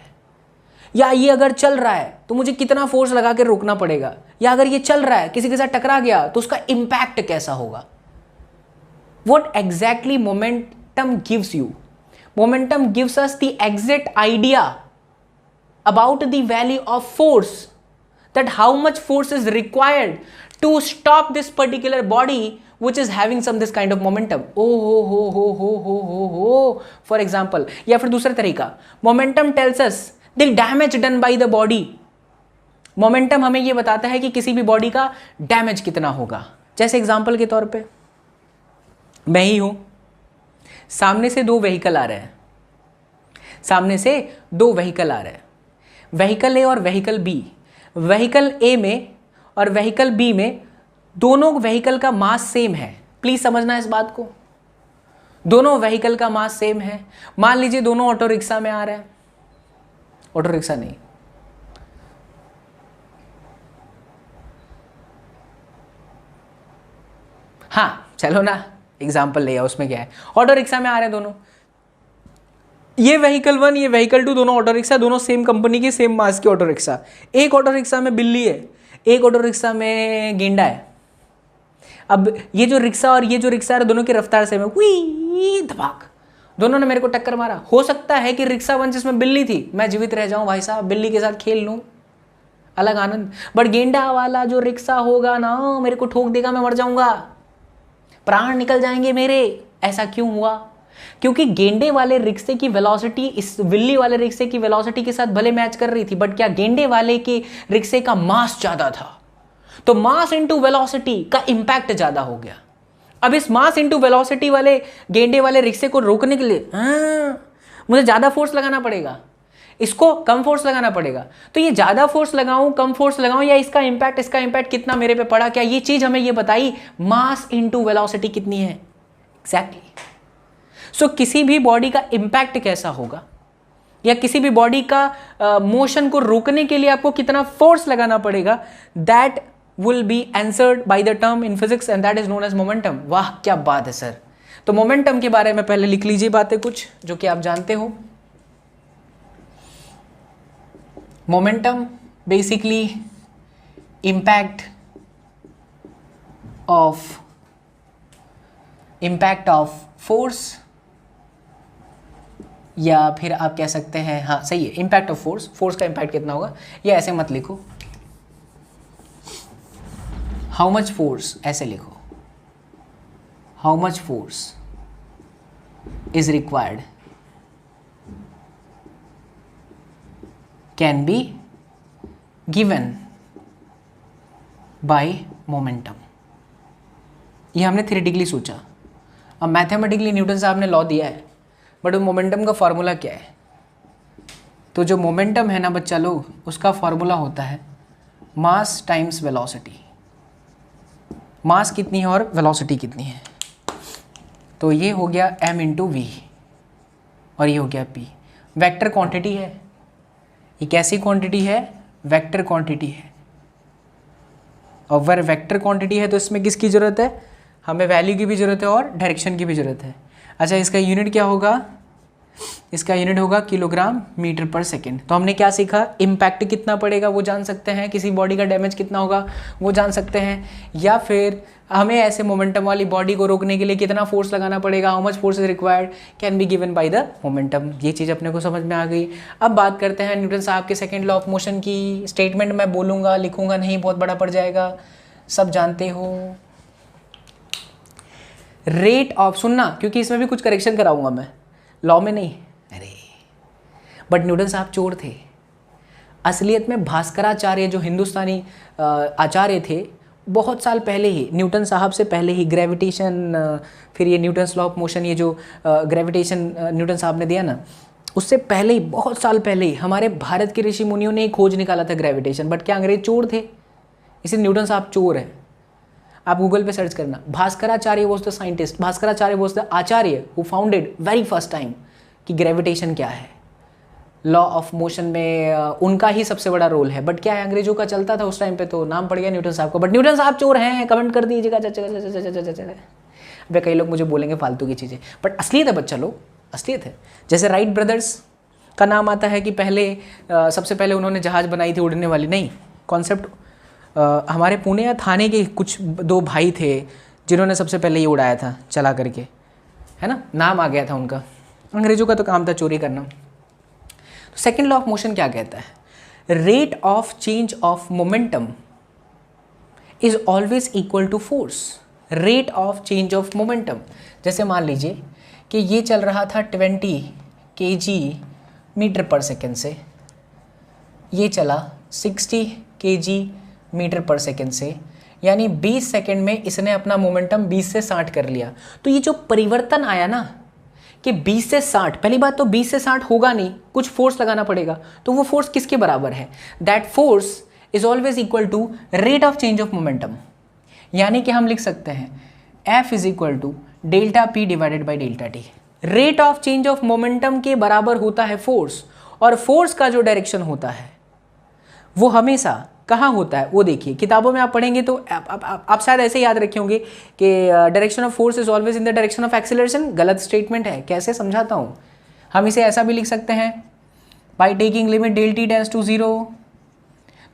या ये अगर चल रहा है तो मुझे कितना फोर्स लगा के रोकना पड़ेगा, या अगर ये चल रहा है किसी के साथ टकरा गया तो उसका इम्पैक्ट कैसा होगा। What exactly momentum gives you? Momentum gives us the exact idea about the value of force, that how much force is required to stop this particular body which is having some this kind of momentum. For example, या फिर दूसरा तरीका, momentum tells us the damage done by the body. Momentum हमें ये बताता है कि किसी भी बॉडी का डैमेज कितना होगा। जैसे एग्जाम्पल के तौर पे मैं ही हूं, सामने से दो व्हीकल आ रहे हैं, सामने से दो व्हीकल आ रहे हैं, व्हीकल ए और व्हीकल बी। व्हीकल ए में और व्हीकल बी में दोनों व्हीकल का मास सेम है। प्लीज समझना इस बात को, दोनों व्हीकल का मास सेम है। मान लीजिए दोनों ऑटो रिक्शा में आ रहे हैं, ऑटो रिक्शा नहीं, हाँ चलो ना एग्जाम्पल ले आओ, उसमें क्या है, ऑटो रिक्शा में आ रहे हैं दोनों, ये व्हीकल 1 ये व्हीकल 2, दोनों ऑटो रिक्शा, दोनों सेम कंपनी के सेम मास के ऑटो रिक्शा। एक ऑटो रिक्शा में बिल्ली है, एक ऑटो रिक्शा में गेंडा है। अब ये जो रिक्शा और ये जो रिक्शा है दोनों की रफ्तार सेम है, हुई धमाक, दोनों ने मेरे को टक्कर मारा। हो सकता है कि रिक्शा 1 जिसमें बिल्ली थी मैं जीवित रह जाऊं भाई साहब, बिल्ली के साथ खेल लूं, अलग आनंद। बट गेंडा वाला जो रिक्शा होगा ना, मेरे को ठोक देगा, मैं मर जाऊंगा, प्राण निकल जाएंगे मेरे। ऐसा क्यों हुआ? क्योंकि गेंडे वाले रिक्शे की वेलोसिटी इस बिल्ली वाले रिक्शे की वेलोसिटी के साथ भले मैच कर रही थी, बट क्या गेंडे वाले के रिक्शे का मास ज्यादा था, तो मास इनटू वेलोसिटी का इंपैक्ट ज्यादा हो गया। अब इस मास इनटू वेलोसिटी वाले गेंडे वाले रिक्शे को रोकने के लिए मुझे ज्यादा फोर्स लगाना पड़ेगा, इसको कम फोर्स लगाना पड़ेगा। तो ये ज्यादा फोर्स लगाऊं कम फोर्स लगाऊं, या इसका इंपैक्ट कितना मेरे पे पड़ा, क्या ये चीज हमें ये बताई मास इनटू वेलोसिटी कितनी है। एग्जैक्टली। सो किसी भी बॉडी का इंपैक्ट कैसा होगा, या किसी भी बॉडी का मोशन को रोकने के लिए आपको कितना फोर्स लगाना पड़ेगा, that will be answered by the term in physics and that is known as momentum. वाह क्या बात है सर। तो मोमेंटम के बारे में पहले लिख लीजिए बातें कुछ जो कि आप जानते हो। Momentum basically impact of force, या फिर आप कह सकते हैं, हाँ सही है, इम्पैक्ट ऑफ फोर्स, फोर्स का इम्पैक्ट कितना होगा, या ऐसे मत लिखो, हाउ मच फोर्स, ऐसे लिखो, how much force is required can be given by momentum. ये हमने थ्योरेटिकली सोचा। अब मैथमेटिकली न्यूटन साहब ने लॉ दिया है, बट वो मोमेंटम का फॉर्मूला क्या है? तो जो मोमेंटम है ना बच्चा लोग, उसका फॉर्मूला होता है मास टाइम्स वेलोसिटी। मास कितनी है और वेलोसिटी कितनी है? तो ये हो गया m इंटू वी और ये हो गया p। वेक्टर क्वांटिटी है, ये कैसी क्वांटिटी है? वेक्टर क्वांटिटी है। और अगर वेक्टर क्वांटिटी है तो इसमें किसकी ज़रूरत है? हमें वैल्यू की भी ज़रूरत है और डायरेक्शन की भी ज़रूरत है। अच्छा, इसका यूनिट क्या होगा? इसका यूनिट होगा किलोग्राम मीटर पर सेकेंड। तो हमने क्या सीखा? इम्पैक्ट कितना पड़ेगा वो जान सकते हैं, किसी बॉडी का डैमेज कितना होगा वो जान सकते हैं, या फिर हमें ऐसे मोमेंटम वाली बॉडी को रोकने के लिए कितना फोर्स लगाना पड़ेगा, how much force is required can be given by the momentum. ये चीज़ अपने को समझ में आ गई। अब बात करते हैं न्यूटन साहब के सेकेंड लॉ ऑफ मोशन की। स्टेटमेंट मैं बोलूँगा, लिखूँगा नहीं, बहुत बड़ा पड़ जाएगा, सब जानते हो। रेट ऑफ, सुनना क्योंकि इसमें भी कुछ करेक्शन कराऊंगा मैं, लॉ में नहीं। अरे बट न्यूटन साहब चोर थे। असलियत में भास्कराचार्य जो हिंदुस्तानी आचार्य थे, बहुत साल पहले ही, न्यूटन साहब से पहले ही ग्रेविटेशन, फिर ये न्यूटन्स लॉ ऑफ मोशन, ये जो ग्रेविटेशन न्यूटन साहब ने दिया ना, उससे पहले ही, बहुत साल पहले ही हमारे भारत के ऋषि मुनियों ने खोज निकाला था ग्रेविटेशन। बट क्या अंग्रेज चोर थे? इसलिए न्यूटन साहब चोर है। आप गूगल पे सर्च करना, Bhaskaracharya was the scientist, Bhaskaracharya was the Acharya who founded very first time कि ग्रेविटेशन क्या है, लॉ ऑफ मोशन में उनका ही सबसे बड़ा रोल है। बट क्या है, अंग्रेजों का चलता था उस टाइम पे, तो नाम पड़ गया न्यूटन साहब को। बट न्यूटन साहब चोर हैं, कमेंट कर दीजिएगा। कई लोग मुझे बोलेंगे फालतू की चीज़ें, बट असलियत है बच्चा लोग, असलियत है। जैसे राइट ब्रदर्स का नाम आता है कि पहले सबसे पहले उन्होंने जहाज़ बनाई थी उड़ने वाली, नहीं, कॉन्सेप्ट हमारे पुणे या थाने के कुछ दो भाई थे जिन्होंने सबसे पहले ये उड़ाया था चला करके, है ना, नाम आ गया था उनका। अंग्रेजों का तो काम था चोरी करना। तो सेकेंड लॉ ऑफ मोशन क्या कहता है? Rate of change of momentum is always equal to force. Rate of change of momentum, जैसे मान लीजिए कि ये चल रहा था 20 kg मीटर पर सेकेंड से, ये चला 60 kg मीटर पर सेकेंड से, यानी 20 सेकेंड में इसने अपना मोमेंटम 20 से 60 कर लिया। तो ये जो परिवर्तन आया ना कि 20 से 60, पहली बात तो 20 से 60 होगा नहीं, कुछ फोर्स लगाना पड़ेगा। तो वो फोर्स किसके बराबर है? That force is always equal to rate of change of momentum. यानी कि हम लिख सकते हैं F is equal to delta P divided by delta T। Rate of change of momentum के बराबर होता है फोर्स, और फोर्स का जो डायरेक्शन होता है वो हमेशा कहाँ होता है वो देखिए, किताबों में आप पढ़ेंगे तो आप शायद ऐसे याद रखे होंगे कि direction of force is always in the direction of acceleration. गलत स्टेटमेंट है, कैसे समझाता हूँ। हम इसे ऐसा भी लिख सकते हैं, by taking limit del t tends to 0,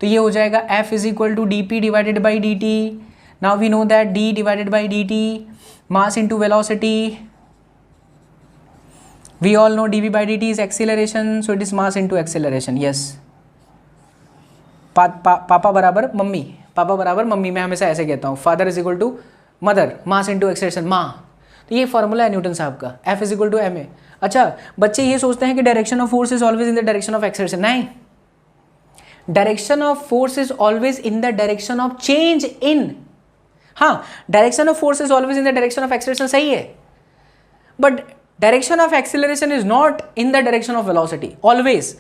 तो ये हो जाएगा F is equal to d p divided by d t. Now we know that d divided by d t, mass into velocity, we all know dv by dt is acceleration, so it is mass into acceleration. yes, पापा बराबर mummy, पापा बराबर mummy, मैं हमेशा ऐसे कहता हूँ। Father is equal to mother, mass into acceleration, माँ। तो ये फॉर्मूला है न्यूटन साहब का, F is equal to ma। अच्छा, बच्चे ये सोचते हैं कि direction of force is always in the direction of acceleration. नहीं, direction of force is always in the direction of change in, हाँ, direction of force is always in the direction of acceleration, सही है, but direction of acceleration is not in the direction of velocity always.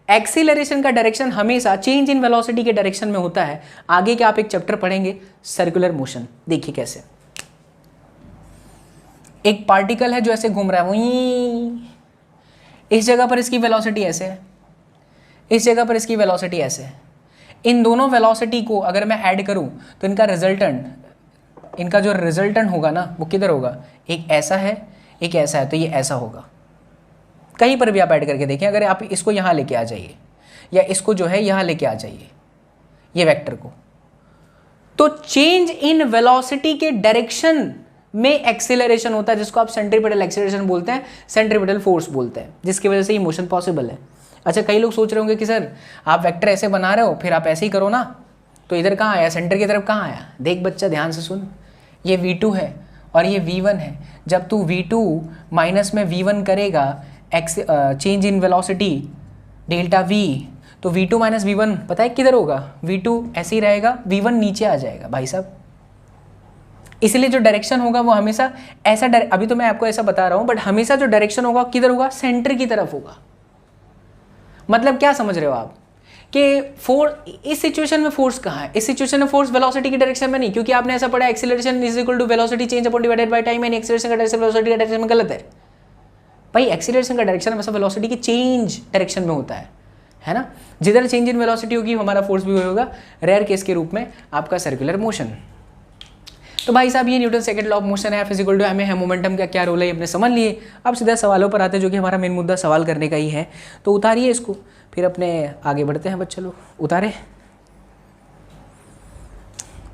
Acceleration का direction हमेशा change in velocity के direction में होता है। आगे के आप एक चैप्टर पढ़ेंगे सर्कुलर मोशन, देखिए कैसे। एक पार्टिकल है जो ऐसे घूम रहा है, वहीं इस जगह पर इसकी वेलोसिटी ऐसे है, इस जगह पर इसकी वेलोसिटी ऐसे है। इन दोनों वेलोसिटी को अगर मैं ऐड करूं तो इनका रिजल्टेंट, इनका जो रिजल्टेंट होगा ना वो किधर होगा? एक ऐसा है, एक ऐसा है, तो ये ऐसा होगा। कहीं पर भी आप ऐड करके देखें, अगर आप इसको यहाँ लेके आ जाइए, या इसको जो है यहाँ लेके आ जाइए, ये वेक्टर को। तो चेंज इन वेलोसिटी के डायरेक्शन में एक्सेलरेशन होता है, जिसको आप सेंट्रीपिटल एक्सेलरेशन बोलते हैं, सेंट्रीपिटल फोर्स बोलते हैं, जिसकी वजह से ये मोशन पॉसिबल है। अच्छा, कई लोग सोच रहे होंगे कि सर आप वेक्टर ऐसे बना रहे हो, फिर आप ऐसे ही करो ना, तो इधर कहाँ आया, सेंटर की तरफ कहाँ आया। देख बच्चा, ध्यान से सुन, ये V2 है और ये V1 है। जब तू V2 माइनस में V1 करेगा, change in velocity delta V, तो V2 माइनस V1 पता है किधर होगा, V2 ऐसे ही रहेगा, V1 नीचे आ जाएगा भाई साहब। इसलिए जो डायरेक्शन होगा वो हमेशा ऐसा, अभी तो मैं आपको ऐसा बता रहा हूँ, बट हमेशा जो डायरेक्शन होगा किधर होगा, सेंटर की तरफ होगा। मतलब क्या समझ रहे हो आप कि इस सिचुएशन में फोर्स कहाँ है, इस सिचुएशन में फोर्स वेलोसिटी की डायरेक्शन में नहीं, क्योंकि आपने ऐसा पढ़ा acceleration is equal to velocity change upon divided by time, and acceleration का डायरेक्शन वेलोसिटी का डायरेक्शन में गलत है भाई। एक्सीलरेशन का डायरेक्शन हमेशा वेलोसिटी की चेंज डायरेक्शन में होता है ना। जिधर चेंज इन वेलोसिटी होगी हमारा फोर्स भी होगा, रेयर केस के रूप में आपका सर्कुलर मोशन। तो भाई साहब ये Newton second law of motion है, फिजिकल टू एम है, मोमेंटम का क्या रोल है, हमने समझ लिए। अब सीधा सवालों पर आते हैं, जो कि हमारा मेन मुद्दा सवाल करने का ही है। तो उतारिए इसको, फिर अपने आगे बढ़ते हैं बच्चे लोग। उतारे।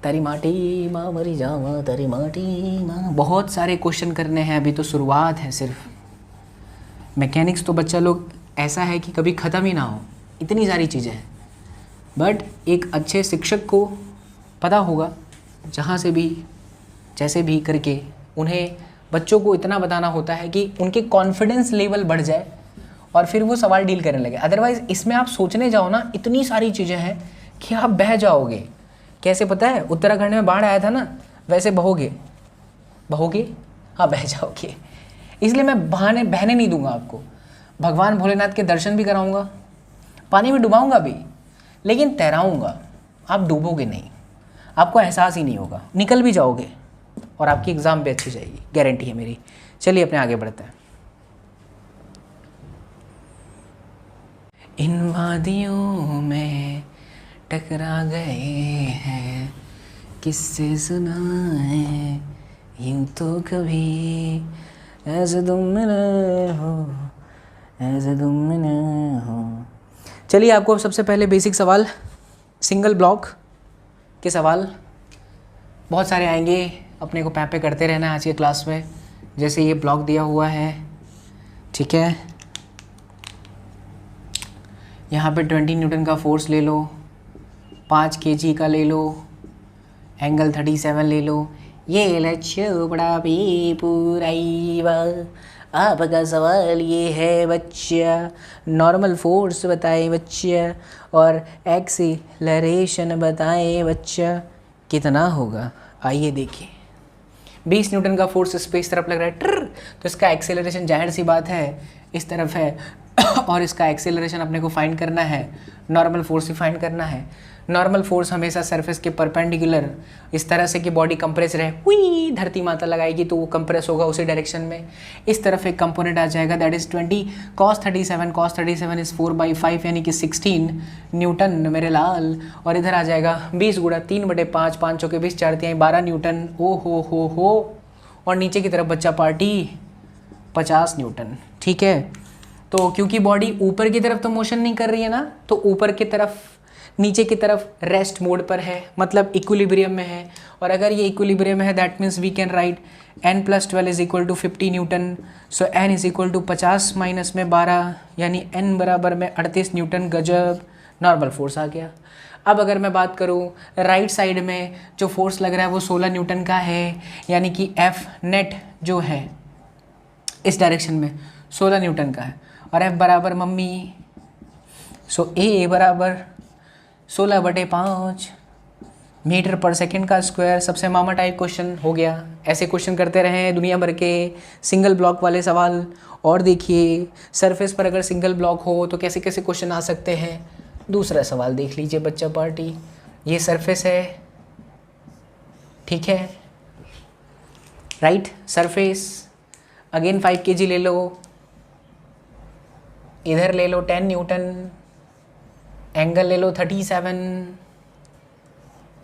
तारी माटी माँ मरी जावा, तारी माटी माँ। बहुत सारे क्वेश्चन करने हैं, अभी तो शुरुआत है सिर्फ। मैकेनिक्स तो बच्चा लोग ऐसा है कि कभी ख़त्म ही ना हो, इतनी सारी चीज़ें हैं। बट एक अच्छे शिक्षक को पता होगा, जहाँ से भी जैसे भी करके उन्हें बच्चों को इतना बताना होता है कि उनके कॉन्फिडेंस लेवल बढ़ जाए और फिर वो सवाल डील करने लगे। अदरवाइज़ इसमें आप सोचने जाओ ना, इतनी सारी चीज़ें हैं कि आप बह जाओगे। कैसे पता है, उत्तराखंड में बाढ़ आया था ना, वैसे बहोगे, हाँ बह जाओगे। इसलिए मैं बहने नहीं दूंगा आपको। भगवान भोलेनाथ के दर्शन भी कराऊंगा, पानी में डुबाऊंगा भी, लेकिन तैराऊंगा। आप डूबोगे नहीं, आपको एहसास ही नहीं होगा, निकल भी जाओगे और आपकी एग्ज़ाम भी अच्छी जाएगी, गारंटी है मेरी। चलिए अपने आगे बढ़ते हैं। इन वादियों में टकरा गए हैं, किससे सुनाए यूं तो कभी, ऐसे तुम मिले हो, ऐसे तुम मिले हो। चलिए आपको सबसे पहले बेसिक सवाल, सिंगल ब्लॉक के सवाल बहुत सारे आएंगे, अपने को पैपे करते रहना है आज के क्लास में। जैसे ये ब्लॉक दिया हुआ है, ठीक है, यहाँ पे 20 न्यूटन का फोर्स ले लो, 5 kg का ले लो, एंगल 37 ले लो। ये लच्छो बड़ा भी पूरा आपका सवाल ये है बच्चा, नॉर्मल फोर्स बताए बच्चा और एक्सीलरेशन बताए बच्चा, कितना होगा। आइए देखिए, 20 न्यूटन का फोर्स स्पेस तरफ लग रहा है ट्र, तो इसका एक्सेलरेशन जाहिर सी बात है इस तरफ है और इसका एक्सेलरेशन अपने को फाइंड करना है, नॉर्मल फोर्स ही फाइंड करना है। नॉर्मल फोर्स हमेशा सरफेस के परपेंडिकुलर इस तरह से कि बॉडी कंप्रेस रहे, हुई धरती माता लगाएगी तो वो कंप्रेस होगा उसी डायरेक्शन में। इस तरफ एक कंपोनेंट आ जाएगा, that is 20 cos 37, cos 37 is 4/5 यानी कि 16 न्यूटन मेरे लाल। और इधर आ जाएगा 20 गुणा 3/5, 5 चौके 20, 4 तिहाई 12 न्यूटन। ओ हो। और नीचे की तरफ बच्चा पार्टी 50 न्यूटन, ठीक है। तो क्योंकि बॉडी ऊपर की तरफ तो मोशन नहीं कर रही है ना, तो ऊपर की तरफ नीचे की तरफ रेस्ट मोड पर है, मतलब इक्विलिब्रियम में है। और अगर ये इक्विलिब्रियम में है, that means we can write n + 12 is equal to 50 newton. So n is equal to 50 minus में 12 यानी n बराबर में 38 न्यूटन। गजब, नॉर्मल फोर्स आ गया। अब अगर मैं बात करूँ राइट साइड में जो फोर्स लग रहा है वो 16 न्यूटन का है, यानी कि F नेट जो है इस डायरेक्शन में 16 न्यूटन का है। और F बराबर मम्मी, सो A बराबर 16/5 मीटर पर सेकंड का स्क्वायर। सबसे मामा टाइप क्वेश्चन हो गया। ऐसे क्वेश्चन करते रहे दुनिया भर के सिंगल ब्लॉक वाले सवाल। और देखिए सरफेस पर अगर सिंगल ब्लॉक हो तो कैसे कैसे क्वेश्चन आ सकते हैं। दूसरा सवाल देख लीजिए बच्चा पार्टी, ये सरफेस है, ठीक है, राइट, सरफेस अगेन 5 kg ले लो, इधर ले लो 10 न्यूटन, एंगल ले लो 37,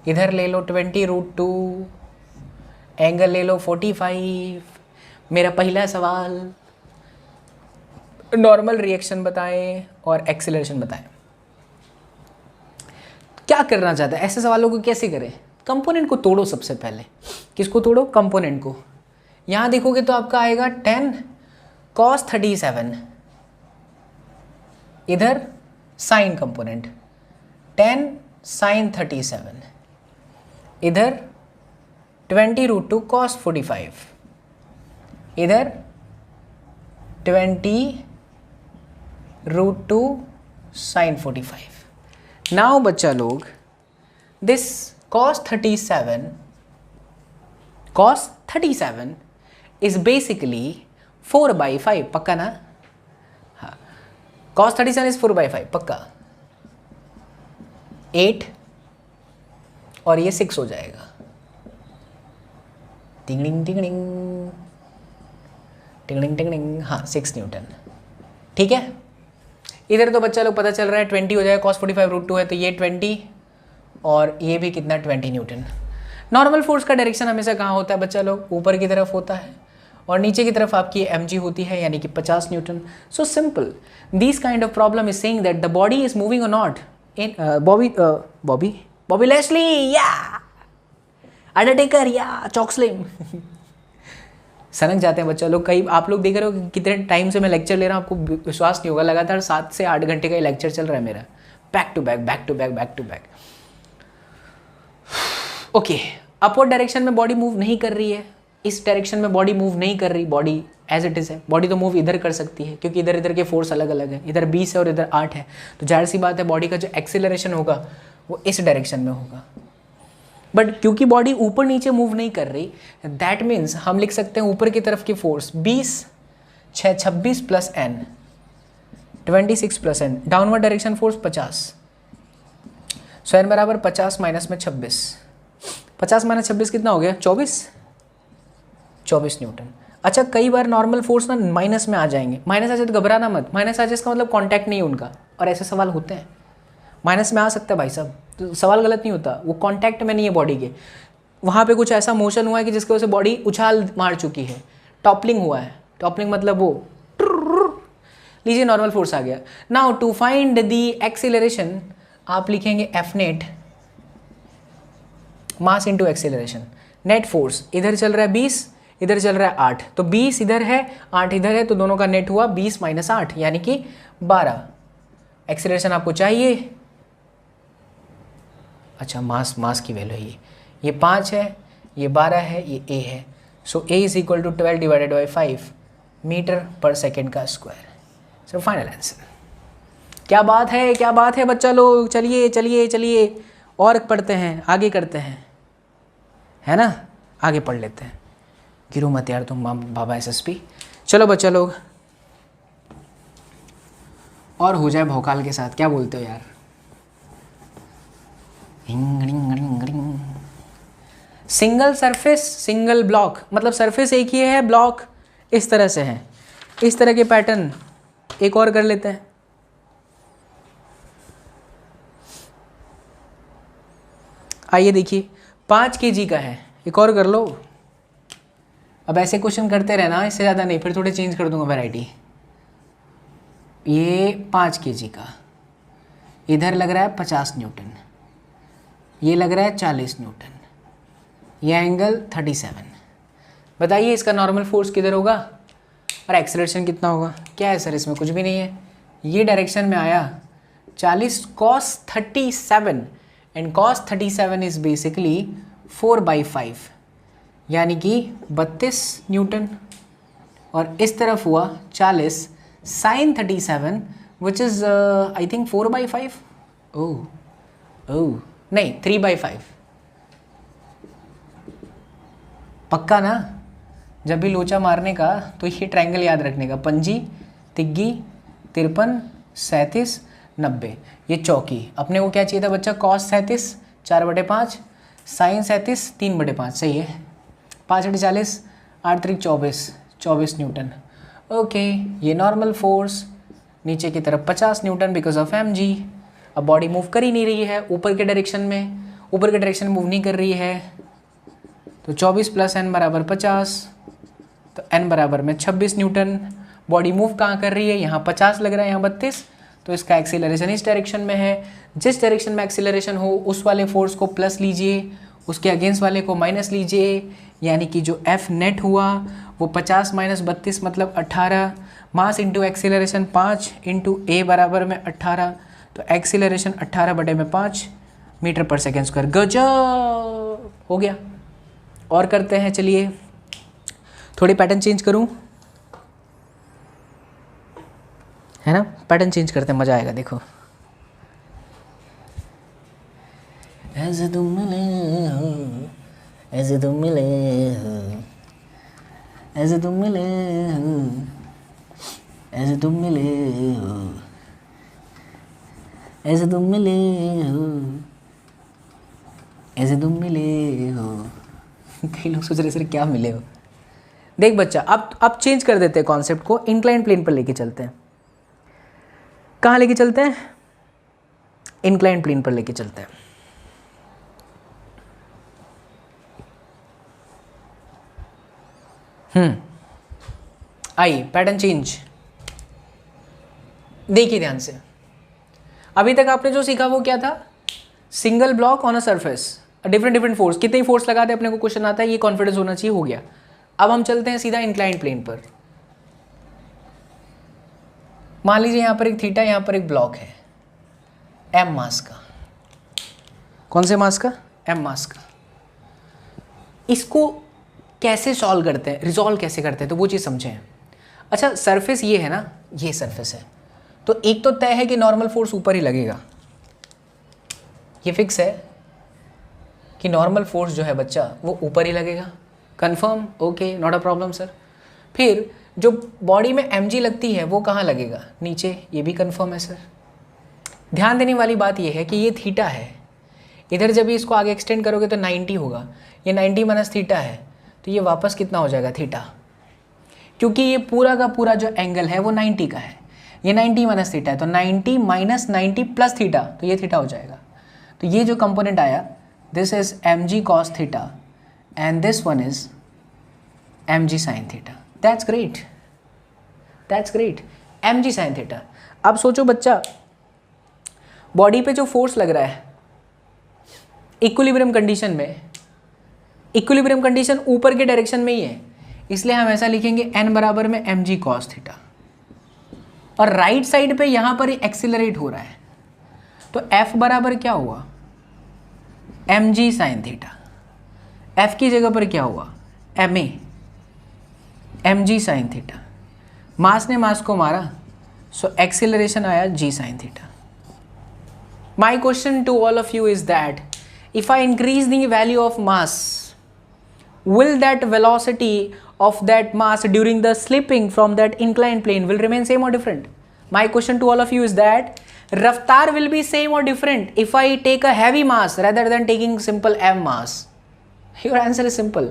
इधर ले लो 20√2, एंगल ले लो 45। मेरा पहला सवाल, नॉर्मल रिएक्शन बताएं और एक्सेलरेशन बताएं। क्या करना चाहता है, ऐसे सवालों को कैसे करें? कंपोनेंट को तोड़ो सबसे पहले। किसको तोड़ो? कंपोनेंट को। यहाँ देखोगे तो आपका आएगा 10 cos 37, इधर साइन कंपोनेंट 10 sin 37, इधर 20√2 cos 45, इधर 20√2 sin 45। नाउ बच्चा लोग, दिस cos 37 इज बेसिकली 4/5, पक्का ना? हाँ, cos 37 इज 4/5 पक्का। 8 और ये 6 हो जाएगा। टिंगलिंग टिंगलिंग टिंगलिंग टिंगलिंग, हाँ 6 न्यूटन। ठीक है, इधर तो बच्चा लोग पता चल रहा है 20 हो जाएगा, cos 45√2 है तो ये 20 और ये भी कितना 20 न्यूटन। नॉर्मल फोर्स का डायरेक्शन हमेशा कहाँ होता है बच्चा लोग? ऊपर की तरफ होता है और नीचे की तरफ आपकी mg होती है, यानी कि 50 newton. So simple, this kind of problem is saying that the body is moving और नॉट इन बॉबी लेस्ली या अंडरटेकर या चॉकस्लिम सनक जाते हैं बच्चा लोग। कई आप लोग देख रहे हो कि कितने टाइम से मैं लेक्चर ले रहा हूँ, आपको विश्वास नहीं होगा। लगातार 7 से 8 घंटे का ये लेक्चर चल रहा है मेरा, back to back back to back back to back. Okay, upward direction में बॉडी मूव नहीं कर रही है, इस डायरेक्शन में बॉडी मूव नहीं कर रही, बॉडी एज इट इज़ है। बॉडी तो मूव इधर कर सकती है क्योंकि इधर इधर के फोर्स अलग अलग है, इधर 20 है और इधर 8 है, तो जाहिर सी बात है बॉडी का जो एक्सेलरेशन होगा वो इस डायरेक्शन में होगा। बट क्योंकि बॉडी ऊपर नीचे मूव नहीं कर रही, दैट मीन्स हम लिख सकते हैं ऊपर की तरफ की force 20 6 26 plus n 26 plus n, downward direction force 50। सो n बराबर 50 माइनस में 26, 50 माइनस 26 कितना हो गया? 24 न्यूटन। अच्छा, कई बार नॉर्मल फोर्स ना माइनस में आ जाएंगे, माइनस आ जाए तो घबराना मत, माइनस आ जाए इसका मतलब कॉन्टैक्ट नहीं है उनका, और ऐसे सवाल होते हैं। माइनस में आ सकता है भाई साहब, तो सवाल गलत नहीं होता, वो कांटेक्ट में नहीं है बॉडी के, वहाँ पे कुछ ऐसा मोशन हुआ है कि जिसकी वजह से बॉडी उछाल मार चुकी है, टॉपलिंग हुआ है। टॉपलिंग मतलब वो लीजिए नॉर्मल फोर्स आ गया। Now to find the acceleration आप लिखेंगे F net, mass into acceleration. Net force इधर चल रहा है 20, इधर चल रहा है 8, तो 20 इधर है 8 इधर है, तो दोनों का नेट हुआ 20 माइनस 8 यानी कि 12। एक्सीलरेशन आपको चाहिए, अच्छा मास की वैल्यू है ये 5 है, ये 12 है, ये a है। So a is equal to 12 divided by 5 metre पर सेकेंड का स्क्वायर। So final answer. क्या बात है, क्या बात है बच्चा लोग। चलिए चलिए चलिए और पढ़ते हैं, आगे करते हैं, है ना, आगे पढ़ लेते हैं। गिरो मत यार तुम बाबा SSP। चलो बच्चा लोग, और हो जाए भौकाल के साथ, क्या बोलते हो यार? सिंगल सरफेस सिंगल ब्लॉक, मतलब सरफेस एक ही है, ब्लॉक इस तरह से है। इस तरह के पैटर्न एक और कर लेते हैं। आइए देखिए, 5 kg का है, एक और कर लो। अब ऐसे क्वेश्चन करते रहना, इससे ज़्यादा नहीं, फिर थोड़े चेंज कर दूंगा वैरायटी। ये 5 kg का, इधर लग रहा है 50 न्यूटन, ये लग रहा है 40 न्यूटन, ये एंगल 37। बताइए इसका नॉर्मल फोर्स किधर होगा और एक्सेलरेशन कितना होगा? क्या है सर इसमें? कुछ भी नहीं है, ये डायरेक्शन में आया 40 cos 37 and cos 37 is basically 4/5 यानी कि 32 न्यूटन, और इस तरफ हुआ 40 sin 37 which is I think 4/5। ओह नहीं, 3/5 पक्का ना? जब भी लोचा मारने का तो ये ट्रायंगल याद रखने का, पंजी तिग्गी 53 37 90, ये चौकी। अपने को क्या चाहिए था बच्चा? cos 37 4/5, sin 37 3/5, सही है। 5 × 40 8 × 24 24 न्यूटन। ओके, ये नॉर्मल फोर्स, नीचे की तरफ 50 न्यूटन बिकॉज ऑफ mg। अब बॉडी मूव कर ही नहीं रही है ऊपर के डायरेक्शन में, ऊपर के डायरेक्शन मूव नहीं कर रही है, तो 24 प्लस n बराबर 50, तो n बराबर में 26 न्यूटन। बॉडी मूव कहाँ कर रही है? यहाँ 50 लग रहा है, यहाँ 32, तो इसका एक्सीलरेशन इस डायरेक्शन में है। जिस डायरेक्शन में एक्सीलरेशन हो उस वाले फोर्स को प्लस लीजिए, उसके अगेंस्ट वाले को माइनस लीजिए, यानी कि जो एफ नेट हुआ वो 50 माइनस 32 मतलब 18। मास इंटू एक्सीलरेशन 5 इंटू ए बराबर में 18, तो एक्सीलरेशन 18/5 मीटर पर सेकेंड स्क्वायर। गजब हो गया। और करते हैं, चलिए थोड़ी पैटर्न चेंज करूं, है ना, पैटर्न चेंज करते हैं, मज़ा आएगा। देखो, ऐसे तुम मिले हो, ऐसे तुम मिले हो, ऐसे तुम मिले हो, ऐसे तुम मिले हो, ऐसे तुम मिले हो, ऐसे तुम मिले हो। कई लोग सोच रहे सर क्या मिले हो। देख बच्चा, अब चेंज कर देते हैं कॉन्सेप्ट को, इंक्लाइन प्लेन पर लेके चलते हैं। कहाँ लेके चलते हैं? इंक्लाइन प्लेन पर लेके चलते हैं। आइए, पैटर्न चेंज देखिए ध्यान से। अभी तक आपने जो सीखा वो क्या था? Single block on a surface, different force, कितनी फोर्स लगाते अपने को क्वेश्चन आता है, ये कॉन्फिडेंस होना चाहिए, हो गया। अब हम चलते हैं सीधा इंक्लाइंड प्लेन पर। मान लीजिए यहाँ पर एक थीटा, यहाँ पर एक ब्लॉक है एम मास का। कौन से मास का? एम मास का। इसको कैसे सॉल्व करते हैं, रिजॉल्व कैसे करते हैं, तो वो चीज़ समझें। अच्छा, सरफेस ये है ना, ये सरफेस है, तो एक तो तय है कि नॉर्मल फोर्स ऊपर ही लगेगा, ये फिक्स है कि नॉर्मल फोर्स जो है बच्चा वो ऊपर ही लगेगा। Confirm? Okay, not a problem sir. फिर जो बॉडी में mg लगती है वो कहाँ लगेगा? नीचे, ये भी कंफर्म है सर। ध्यान देने वाली बात ये है कि ये थीटा है, इधर जब इसको आगे एक्सटेंड करोगे तो 90 होगा, ये 90 माइनस थीटा है, तो ये वापस कितना हो जाएगा? थीटा। क्योंकि ये पूरा का पूरा जो एंगल है वो 90 का है, ये 90 माइनस थीटा है, तो 90 माइनस 90 प्लस थीटा, तो ये थीटा हो जाएगा। तो ये जो कंपोनेंट आया, this is mg cos theta and this one is mg sin theta. That's great, that's great, mg sin theta. अब सोचो बच्चा, बॉडी पे जो फोर्स लग रहा है इक्विलिब्रियम कंडीशन में, इक्विलिब्रियम कंडीशन ऊपर के डायरेक्शन में ही है, इसलिए हम ऐसा लिखेंगे n बराबर में mg cos थीटा, और राइट साइड पे यहाँ पर ही एक्सिलरेट हो रहा है, तो f बराबर क्या हुआ? mg sin theta. f की जगह पर क्या हुआ? ma, mg sin theta. Mass ने मास को मारा, सो एक्सिलरेशन आया g sin theta. My question to all of you is that if I increase the value of mass, will that velocity of that mass during the slipping from that inclined plane will remain same or different? My question to all of you is that raftar will be same or different if I take a heavy mass rather than taking simple m mass? Your answer is simple.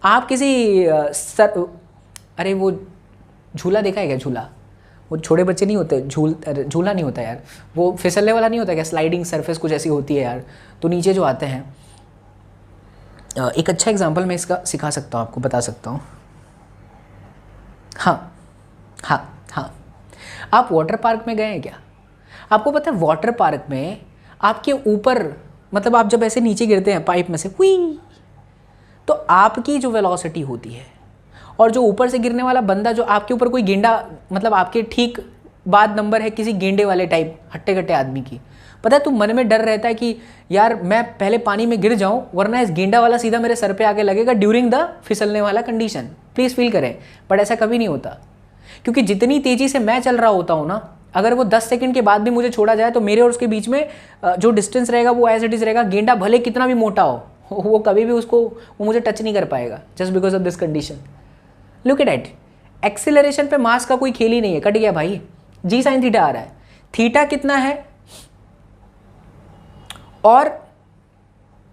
आप किसी अरे वो झूला देखा है क्या? झूला, वो छोटे बच्चे नहीं होते, झूला नहीं होता यार, वो फिसलने वाला नहीं होता क्या? स्लाइडिंग सरफेस कुछ ऐसी होती है यार, तो नीचे जो आते हैं। एक अच्छा एग्जांपल मैं इसका सिखा सकता हूँ, आपको बता सकता हूँ। हाँ हाँ हाँ, आप वाटर पार्क में गए हैं क्या? आपको पता है वाटर पार्क में आपके ऊपर, मतलब आप जब ऐसे नीचे गिरते हैं पाइप में से, हुई, तो आपकी जो वेलोसिटी होती है और जो ऊपर से गिरने वाला बंदा, जो आपके ऊपर कोई गेंडा, मतलब आपके ठीक बाद नंबर है किसी गेंडे वाले टाइप हट्टे कट्टे आदमी की, पता है, तुम मन में डर रहता है कि यार मैं पहले पानी में गिर जाऊं वरना इस गेंडा वाला सीधा मेरे सर पे आके लगेगा ड्यूरिंग द फिसलने वाला कंडीशन। प्लीज़ फील करें, बट ऐसा कभी नहीं होता, क्योंकि जितनी तेज़ी से मैं चल रहा होता हूँ ना, अगर वो 10 सेकंड के बाद भी मुझे छोड़ा जाए तो मेरे और उसके बीच में जो डिस्टेंस रहेगा वो एज इट इज़ रहेगा। गेंडा भले कितना भी मोटा हो, वो कभी भी वो मुझे टच नहीं कर पाएगा, just because of this condition. Look at it, acceleration पे मास का कोई खेल ही नहीं है, कट गया भाई। जी साइन थीटा आ रहा है, थीटा कितना है और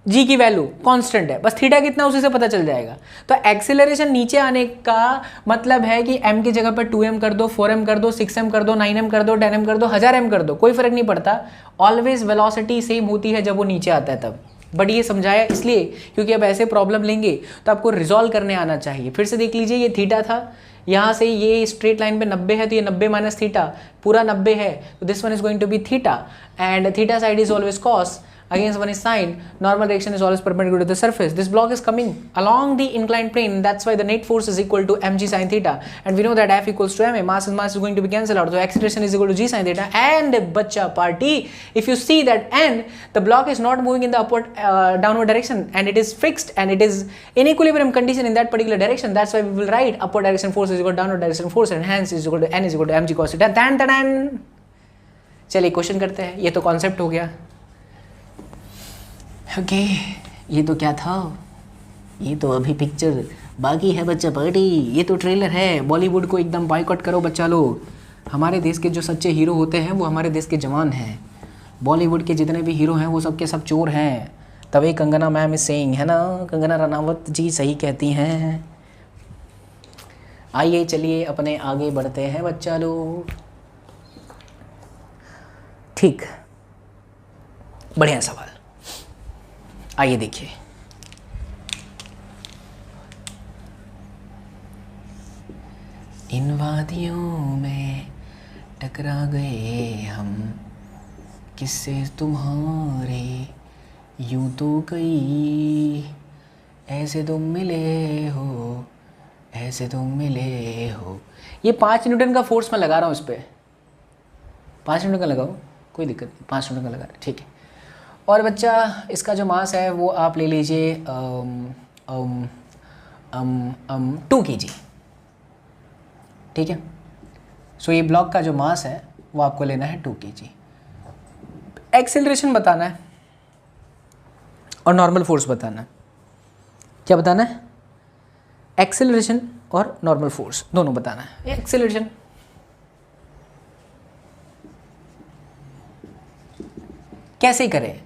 जी की वैल्यू कांस्टेंट है, बस थीटा कितना उसी से पता चल जाएगा। तो एक्सीलरेशन नीचे आने का मतलब है कि m की जगह पर 2m कर दो, 4m कर दो, 6m कर दो, 9m कर दो, 10m कर दो, 1000m कर दो, कोई फर्क नहीं पड़ता। ऑलवेज वेलोसिटी सेम होती है जब वो नीचे आता है तब। बट ये समझाया इसलिए क्योंकि अब ऐसे प्रॉब्लम लेंगे तो आपको रिजॉल्व करने आना चाहिए। फिर से देख लीजिए, ये थीटा था, यहाँ से ये स्ट्रेट लाइन पे 90 है तो ये 90 माइनस थीटा पूरा 90 है, तो this one is going to be theta and theta side is always cos, against one is sine, normal direction is always perpendicular to the surface. This block is coming along the inclined plane, that's why the net force is equal to mg sin theta, and we know that F equals to ma, mass is going to be cancelled out, so acceleration is equal to g sin theta. And bacha party, if you see that n, the block is not moving in the upward downward direction and it is fixed and it is in equilibrium condition in that particular direction, that's why we will write upward direction force is equal to downward direction force and hence is equal to n is equal to mg cos theta. tan चलिए question करते हैं, ये तो concept हो गया। Okay ये तो क्या था, ये तो अभी पिक्चर बाकी है बच्चा पार्टी, ये तो ट्रेलर है। बॉलीवुड को एकदम बॉयकॉट करो बच्चा लोग। हमारे देश के जो सच्चे हीरो होते हैं वो हमारे देश के जवान हैं। बॉलीवुड के जितने भी हीरो हैं वो सब के सब चोर हैं। तभी कंगना मैम इज सेइंग, है ना, कंगना रनावत जी सही कहती हैं। आइए चलिए अपने आगे बढ़ते हैं बच्चा लोग। ठीक, बढ़िया सवाल, आइए देखिए। इन वादियों में टकरा गए हम, किससे तुम्हारे यूं तो कई, ऐसे तुम मिले हो, ऐसे तुम मिले हो। ये 5 न्यूटन का फोर्स मैं लगा रहा हूँ इस पर, 5 न्यूटन का लगाओ, कोई दिक्कत नहीं, 5 न्यूटन का लगा रहे, ठीक है। और बच्चा इसका जो मास है वो आप ले लीजिए 2 kg, ठीक है। सो ये ब्लॉक का जो मास है वो आपको लेना है 2 kg। एक्सेलरेशन बताना है और नॉर्मल फोर्स बताना है। क्या बताना है? एक्सेलरेशन और नॉर्मल फोर्स दोनों बताना है। एक्सेलरेशन कैसे करें,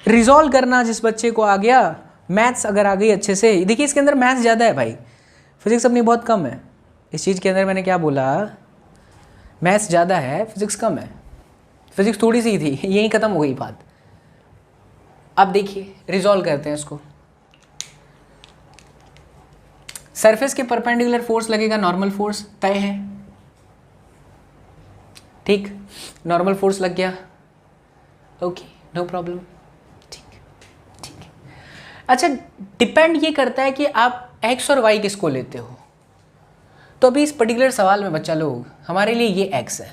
रिजॉल्व करना जिस बच्चे को आ गया, मैथ्स अगर आ गई अच्छे से। देखिए इसके अंदर मैथ्स ज़्यादा है भाई, फिजिक्स अपनी बहुत कम है। इस चीज़ के अंदर मैंने क्या बोला, मैथ्स ज़्यादा है, फिजिक्स कम है। फिजिक्स थोड़ी सी थी, यहीं ख़त्म हो गई बात। अब देखिए रिजॉल्व करते हैं इसको। सरफेस के परपेंडिकुलर फोर्स लगेगा, नॉर्मल फोर्स तय है, ठीक, नॉर्मल फोर्स लग गया, ओके नो प्रॉब्लम, ठीक ठीक है। अच्छा, डिपेंड ये करता है कि आप एक्स और वाई किसको लेते हो। तो अभी इस पर्टिकुलर सवाल में बच्चा लोग, हमारे लिए ये एक्स है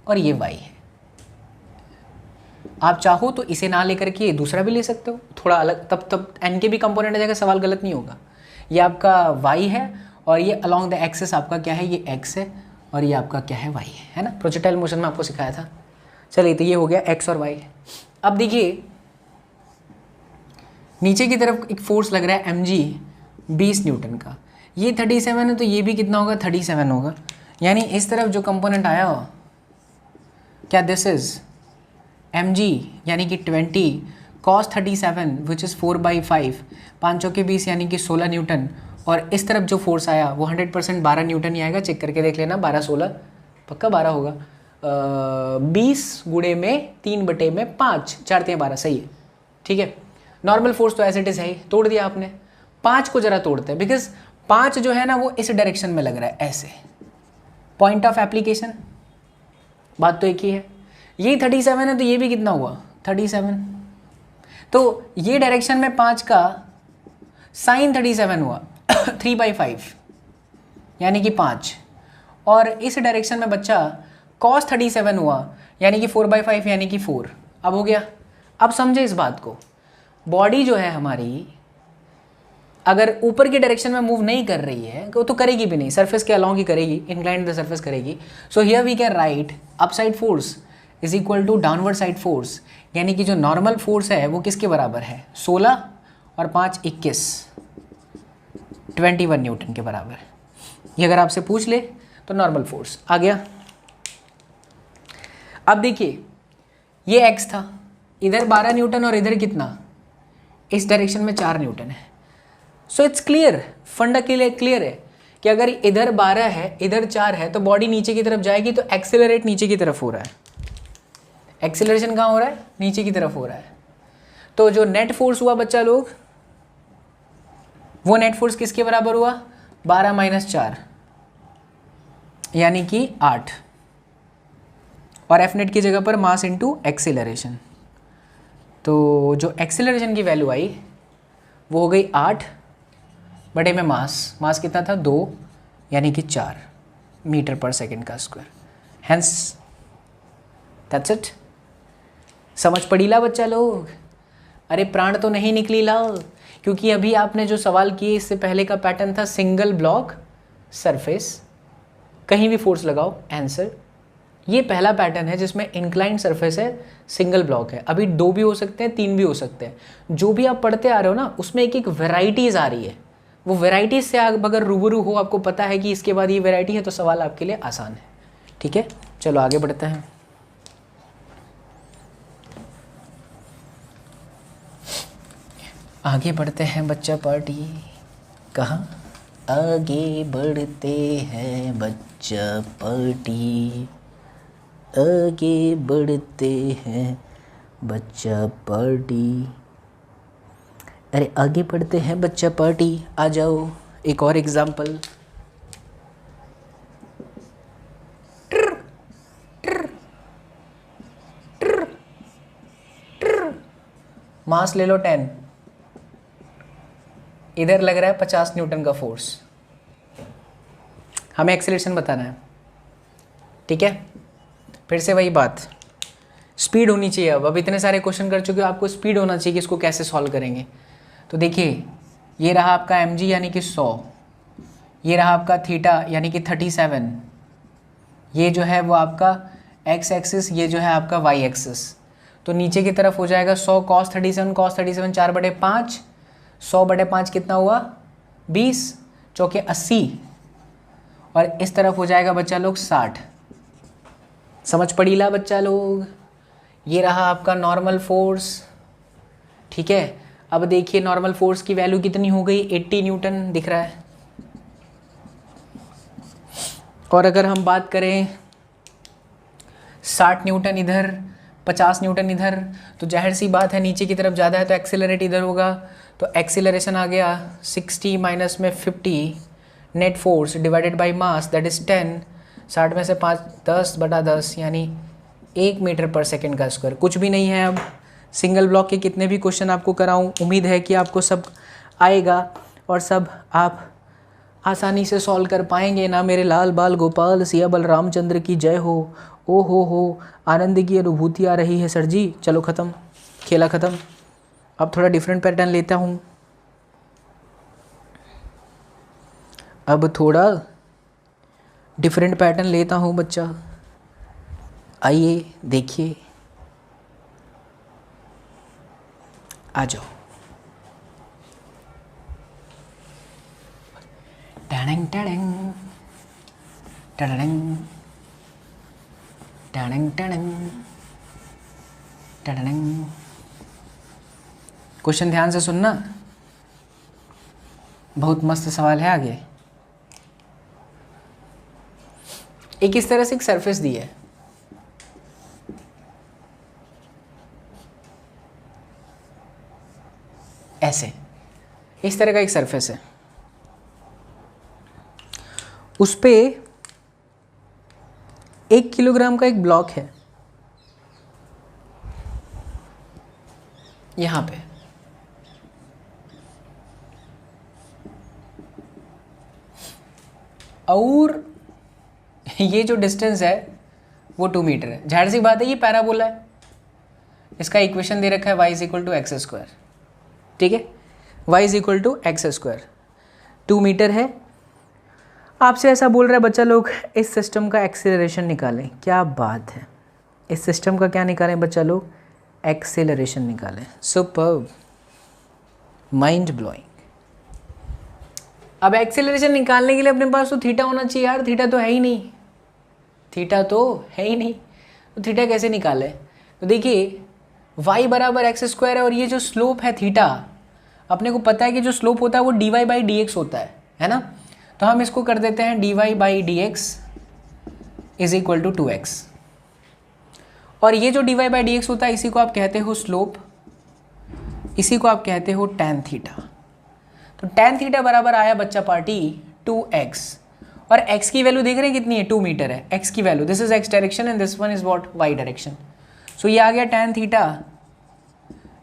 और ये वाई है। आप चाहो तो इसे ना लेकर के दूसरा भी ले सकते हो, थोड़ा अलग, तब एन के भी कंपोनेंट आ जाएगा, सवाल गलत नहीं होगा। ये आपका वाई है और ये अलोंग द एक्सिस आपका क्या है, ये एक्स है और ये आपका क्या है, वाई है ना। प्रोजेक्टाइल मोशन में आपको सिखाया था। चलिए तो ये हो गया एक्स और वाई। अब देखिए नीचे की तरफ एक फोर्स लग रहा है mg 20 न्यूटन का, ये 37 है तो ये भी कितना होगा, 37 होगा। यानी इस तरफ जो कंपोनेंट आया हो, क्या दिस इज mg यानी कि 20 cos 37 विच इज़ 4/5, 5 चौके 20 यानी कि 16 न्यूटन। और इस तरफ जो फोर्स आया वो 100% 12 न्यूटन ही आएगा, चेक करके देख लेना, 12-16 पक्का 12 होगा। 20 गुणे में 3/5, 4×3=12, सही है, ठीक है। नॉर्मल फोर्स तो एज इट इज़ है ही, तोड़ दिया आपने। 5 को जरा तोड़ते हैं, बिकॉज 5 जो है ना वो इस डायरेक्शन में लग रहा है, ऐसे पॉइंट ऑफ एप्लीकेशन, बात तो एक ही है। ये 37 है तो ये भी कितना हुआ, 37। तो ये डायरेक्शन में 5 का साइन 37 हुआ 3/5 यानी कि 5, और इस डायरेक्शन में बच्चा cos 37 हुआ यानी कि 4/5 यानी कि 4। अब हो गया। अब समझे इस बात को, बॉडी जो है हमारी अगर ऊपर की डायरेक्शन में मूव नहीं कर रही है तो करेगी भी नहीं, सरफेस के अलोंग ही करेगी, इंक्लाइंड द सरफेस करेगी। So here we can write upside force is equal to downward side force, यानी कि जो नॉर्मल फोर्स है वो किसके बराबर है, 16 और 5 21, 21 न्यूटन के बराबर। ये अगर आपसे पूछ ले तो नॉर्मल फोर्स आ गया। अब देखिए ये x था, इधर 12 न्यूटन और इधर कितना, इस डायरेक्शन में 4 न्यूटन है। सो इट्स क्लियर, फंडा के लिए क्लियर है कि अगर इधर 12 है इधर 4 है तो बॉडी नीचे की तरफ जाएगी, तो एक्सेलरेट नीचे की तरफ हो रहा है। एक्सेलरेशन कहाँ हो रहा है, नीचे की तरफ हो रहा है। तो जो नेट फोर्स हुआ बच्चा लोग, वो नेट फोर्स किसके बराबर हुआ? 12 - 4 यानी कि 8, और एफ नेट की जगह पर मास इंटू एक्सीलरेशन। तो जो एक्सीलरेशन की वैल्यू आई वो हो गई 8 बटे में मास कितना था? 2 यानी कि 4 मीटर पर सेकेंड का स्क्वायर। Hence that's it. समझ पड़ी ला बच्चा लोग? अरे प्राण तो नहीं निकली ला, क्योंकि अभी आपने जो सवाल किए इससे पहले का पैटर्न था सिंगल ब्लॉक सरफेस, कहीं भी फोर्स लगाओ आंसर। ये पहला पैटर्न है जिसमें इंक्लाइंड सरफेस है, सिंगल ब्लॉक है। अभी 2 भी हो सकते हैं, 3 भी हो सकते हैं। जो भी आप पढ़ते आ रहे हो ना, उसमें एक एक वेराइटीज़ आ रही है। वो वेराइटीज़ से आप अगर रूबरू हो, आपको पता है कि इसके बाद ये वेराइटी है, तो सवाल आपके लिए आसान है। ठीक है, चलो आगे बढ़ते हैं। आगे बढ़ते हैं बच्चा पार्टी। कहाँ? आगे बढ़ते हैं बच्चा पार्टी, आगे बढ़ते हैं बच्चा पार्टी। अरे आगे बढ़ते हैं बच्चा पार्टी, आ जाओ। एक और एग्जाम्पल। मास ले लो 10, इधर लग रहा है 50 न्यूटन का फोर्स, हमें एक्सीलरेशन बताना है। ठीक है, फिर से वही बात, स्पीड होनी चाहिए। अब इतने सारे क्वेश्चन कर चुके हो, आपको स्पीड होना चाहिए कि इसको कैसे सॉल्व करेंगे। तो देखिए, ये रहा आपका mg यानी कि 100, ये रहा आपका थीटा यानी कि 37, ये जो है वो आपका x एक्सिस, ये जो है आपका y एक्सिस। तो नीचे की तरफ हो जाएगा 100 cos 37, 4/5, 100/5 कितना हुआ? 20, चौके 80, और इस तरफ हो जाएगा बच्चा लोग 60। समझ पड़ी ला बच्चा लोग? ये रहा आपका नॉर्मल फोर्स। ठीक है, अब देखिए नॉर्मल फोर्स की वैल्यू कितनी हो गई? 80 न्यूटन दिख रहा है। और अगर हम बात करें 60 न्यूटन इधर, 50 न्यूटन इधर, तो जाहिर सी बात है नीचे की तरफ ज़्यादा है तो एक्सेलरेट इधर होगा। तो एक्सीलरेशन आ गया 60 माइनस में 50 net force divided by mass that is 10, 60 में से 5 10/10 यानी 1 मीटर पर सेकेंड का स्क्वायर। कुछ भी नहीं है। अब सिंगल ब्लॉक के कितने भी क्वेश्चन आपको कराऊं, उम्मीद है कि आपको सब आएगा और सब आप आसानी से सॉल्व कर पाएंगे ना। मेरे लाल बाल गोपाल सिया बलरामचंद्र की जय हो। ओ हो, आनंद की अनुभूति आ रही है सर जी। चलो ख़त्म, खेला ख़त्म। अब थोड़ा डिफरेंट पैटर्न लेता हूँ, अब थोड़ा डिफरेंट पैटर्न लेता हूँ बच्चा। आइए देखिए, आ जाओ। टड़ंग टड़ंग टड़ंग टड़ंग टड़ंग टड़ंग। क्वेश्चन ध्यान से सुनना, बहुत मस्त सवाल है आगे। एक इस तरह से एक सरफेस दी है, ऐसे इस तरह का एक सरफेस है, उस पे 1 किलोग्राम का एक ब्लॉक है यहां पे, और ये जो डिस्टेंस है वो 2 मीटर है। जाहिर सी बात है ये पैराबोला है, इसका इक्वेशन दे रखा है y = x²। ठीक है, y = x², 2 मीटर है। आपसे ऐसा बोल रहा है बच्चा लोग इस सिस्टम का एक्सेलरेशन निकालें। क्या बात है, इस सिस्टम का क्या निकालें बच्चा लोग? एक्सेलरेशन निकालें। Superb, mind blowing. अब एक्सेलरेशन निकालने के लिए अपने पास तो थीटा होना चाहिए यार। थीटा तो है ही नहीं, थीटा तो है ही नहीं, तो थीटा कैसे निकाले? तो देखिए y = x² है, और ये जो स्लोप है थीटा, अपने को पता है कि जो स्लोप होता है वो dy/dx होता है ना। तो हम इसको कर देते हैं dy/dx = 2x, और ये जो dy/dx होता है इसी को आप कहते हो स्लोप। इसी को आप कहते हो tan थीटा। तो tan थीटा बराबर आया बच्चा पार्टी 2x, और x की वैल्यू देख रहे हैं कितनी है, 2 मीटर है x की value, this is x direction and this one is what, y direction. So ये आ गया tan theta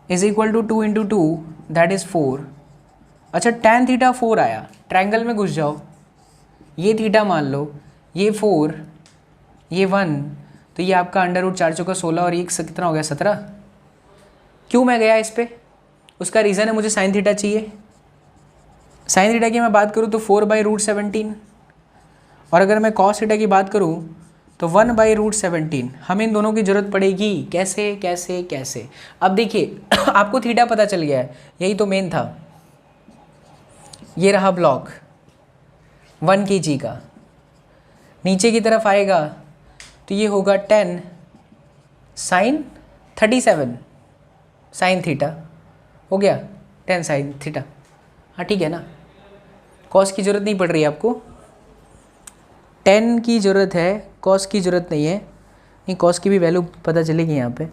is equal to 2 into 2 that is 4। अच्छा tan थीटा 4 आया, ट्रायंगल में घुस जाओ, ये थीटा मान लो, ये 4, ये 1, तो ये आपका अंडर रूट 4 चौका 16 और ये कितना हो गया 17। क्यों मैं गया इस पे, उसका रीज़न है मुझे साइन थीटा चाहिए। साइन थीटा की मैं बात करूँ तो 4/√17, और अगर मैं कॉस थीटा की बात करूँ तो 1/√17। हमें इन दोनों की ज़रूरत पड़ेगी, कैसे कैसे कैसे। अब देखिए आपको थीटा पता चल गया है, यही तो मेन था। ये रहा ब्लॉक 1 kg का, नीचे की तरफ आएगा तो ये होगा 10 sin 37 साइन थीटा, हो गया 10 sin थीटा। हाँ ठीक है ना, कॉस की ज़रूरत नहीं पड़ रही है आपको, 10 की ज़रूरत है, कॉस की ज़रूरत नहीं है। नहीं, कॉस की भी वैल्यू पता चलेगी यहाँ पे।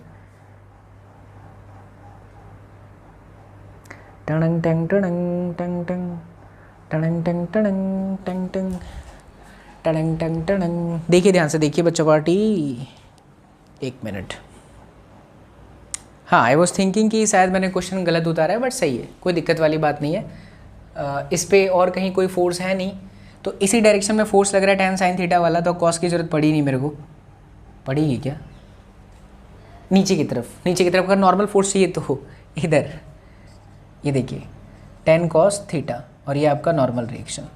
टंग टंग टंग टंग टंग टंग टंग टंग टंग टंग टंग टंग टंग। देखिए ध्यान से देखिए बच्चों पार्टी, 1 मिनट। हाँ, आई वॉज थिंकिंग कि शायद मैंने क्वेश्चन गलत उतारा है, बट सही है, कोई दिक्कत वाली बात नहीं है। इस पे और कहीं कोई फोर्स है नहीं, तो इसी डायरेक्शन में फोर्स लग रहा है tan sin थीटा वाला, तो कॉस की ज़रूरत पड़ी नहीं मेरे को। पड़ेगी क्या, नीचे की तरफ अगर नॉर्मल फोर्स चाहिए तो इधर ये देखिए tan cos थीटा, और ये आपका नॉर्मल रिएक्शन।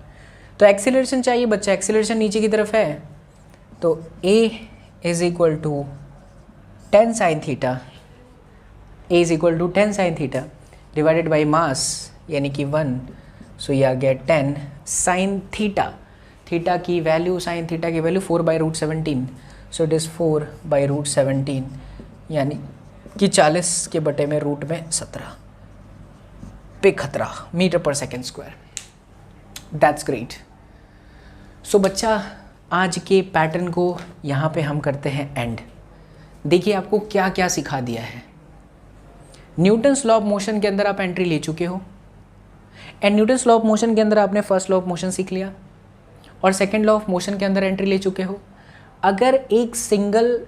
तो एक्सीलरेशन चाहिए बच्चा, एक्सीलरेशन नीचे की तरफ है, तो a is equal to 10 sin theta, a is equal to 10 sin theta divided by mass यानी कि 1। सो ये आ गया 10 sin थीटा, थीटा की वैल्यू, sin थीटा की वैल्यू 4/√17। सो इट इज़ 4/√17 यानी कि 40 के बटे में रूट में 17 पे खतरा मीटर पर second square. That's great. So बच्चा आज के पैटर्न को यहाँ पे हम करते हैं एंड। देखिए आपको क्या क्या सिखा दिया है। न्यूटन्स लॉ ऑफ मोशन के अंदर आप एंट्री ले चुके हो, and Newton's law of motion के अंदर आपने फर्स्ट लॉ ऑफ मोशन सीख लिया, और सेकंड लॉ ऑफ मोशन के अंदर एंट्री ले चुके हो। अगर एक सिंगल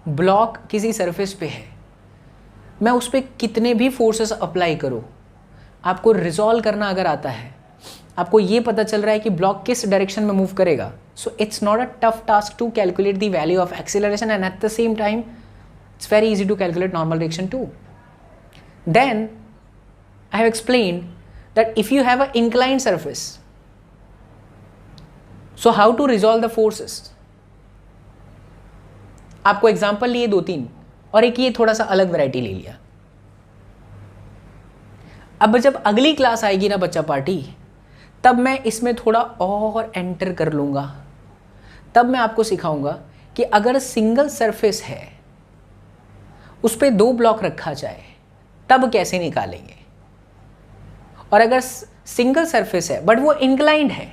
ब्लॉक किसी सरफेस पे है, मैं उस पर कितने भी फोर्सेस अप्लाई करूँ, आपको रिजॉल्व करना अगर आता है, आपको ये पता चल रहा है कि ब्लॉक किस डायरेक्शन में मूव करेगा, so it's not a tough task to calculate the value of acceleration, and at the same time it's very easy to calculate normal direction too. Then I have explained that if you have an inclined surface, so how to resolve the forces. आपको example लिए 2-3, और एक ये थोड़ा सा अलग variety ले लिया। अब जब अगली क्लास आएगी ना बच्चा पार्टी, तब मैं इसमें थोड़ा और एंटर कर लूंगा, तब मैं आपको सिखाऊंगा कि अगर सिंगल सरफेस है उस पर 2 ब्लॉक रखा जाए तब कैसे निकालेंगे, और अगर सिंगल सरफेस है बट वो इंक्लाइंड है,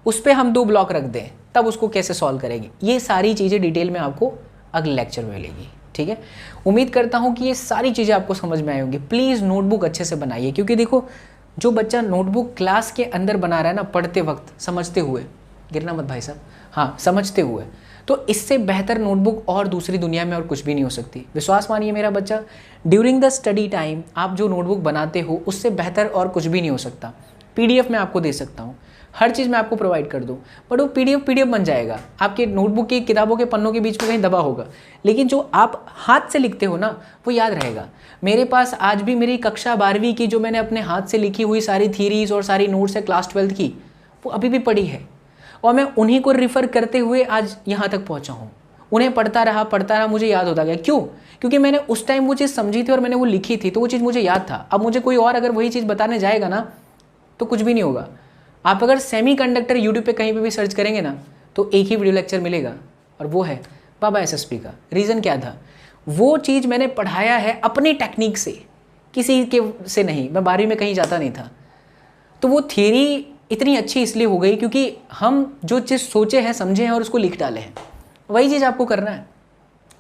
उस पर हम 2 ब्लॉक रख दें तब उसको कैसे सॉल्व करेंगे। ये सारी चीज़ें डिटेल में आपको अगले लेक्चर में मिलेगी, ठीक है। उम्मीद करता हूँ कि ये सारी चीज़ें आपको समझ में आई होंगी। प्लीज़ नोटबुक अच्छे से बनाइए, क्योंकि देखो जो बच्चा नोटबुक क्लास के अंदर बना रहा है ना, पढ़ते वक्त समझते हुए, गिरना मत भाई साहब, हाँ समझते हुए, तो इससे बेहतर नोटबुक और दूसरी दुनिया में और कुछ भी नहीं हो सकती। विश्वास मानिए मेरा बच्चा, ड्यूरिंग द स्टडी टाइम आप जो नोटबुक बनाते हो उससे बेहतर और कुछ भी नहीं हो सकता। पीडीएफ मैं आपको दे सकता हूँ, हर चीज़ मैं आपको प्रोवाइड कर दूँ, बट वो पीडीएफ बन जाएगा, आपके नोटबुक की किताबों के पन्नों के बीच में कहीं दबा होगा, लेकिन जो आप हाथ से लिखते हो ना वो याद रहेगा। मेरे पास आज भी मेरी कक्षा 12वीं की जो मैंने अपने हाथ से लिखी हुई सारी थीरीज़ और सारी नोट्स है क्लास 12th की, वो अभी भी पड़ी है, और मैं उन्हीं को रिफ़र करते हुए आज यहाँ तक पहुँचा हूँ। उन्हें पढ़ता रहा, मुझे याद होता गया। क्यों? क्योंकि मैंने उस टाइम वो चीज़ समझी थी और मैंने वो लिखी थी, तो वो चीज़ मुझे याद था। अब मुझे कोई और अगर वही चीज़ बताने जाएगा ना तो कुछ भी नहीं होगा। आप अगर सेमीकंडक्टर यूट्यूब पे कहीं पे भी सर्च करेंगे ना तो एक ही वीडियो लेक्चर मिलेगा, और वो है बाबा एसएसपी का। रीज़न क्या था? वो चीज़ मैंने पढ़ाया है अपनी टेक्निक से, किसी के से नहीं। मैं 12वीं में कहीं जाता नहीं था, तो वो थियरी इतनी अच्छी इसलिए हो गई क्योंकि हम जो चीज़ सोचे हैं, समझे हैं और उसको लिख डाले हैं। वही चीज़ आपको करना है।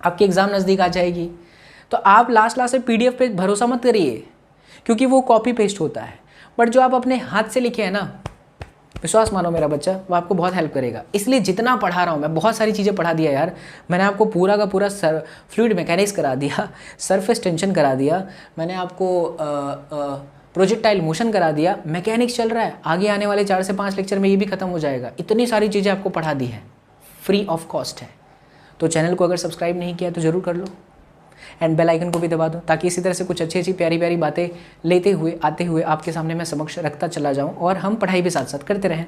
आपकी एग्ज़ाम नज़दीक आ जाएगी तो आप लास्ट में पीडीएफ पे भरोसा मत करिए, क्योंकि वो कॉपी पेस्ट होता है। बट जो आप अपने हाथ से लिखे हैं ना, विश्वास मानो मेरा बच्चा, वो आपको बहुत हेल्प करेगा। इसलिए जितना पढ़ा रहा हूँ मैं, बहुत सारी चीज़ें पढ़ा दिया यार मैंने आपको, पूरा का पूरा फ्लूइड मैकेनिक्स करा दिया, सरफेस टेंशन करा दिया, मैंने आपको प्रोजेक्टाइल मोशन करा दिया, मैकेनिक्स चल रहा है, आगे आने वाले 4 से 5 लेक्चर में ये भी खत्म हो जाएगा। इतनी सारी चीज़ें आपको पढ़ा दी है, फ्री ऑफ कॉस्ट है। तो चैनल को अगर सब्सक्राइब नहीं किया तो ज़रूर कर लो, एंड बेल आइकन को भी दबा दो, ताकि इसी तरह से कुछ अच्छी अच्छी प्यारी प्यारी बातें लेते हुए आते हुए आपके सामने मैं समक्ष रखता चला जाऊं और हम पढ़ाई भी साथ साथ करते रहें।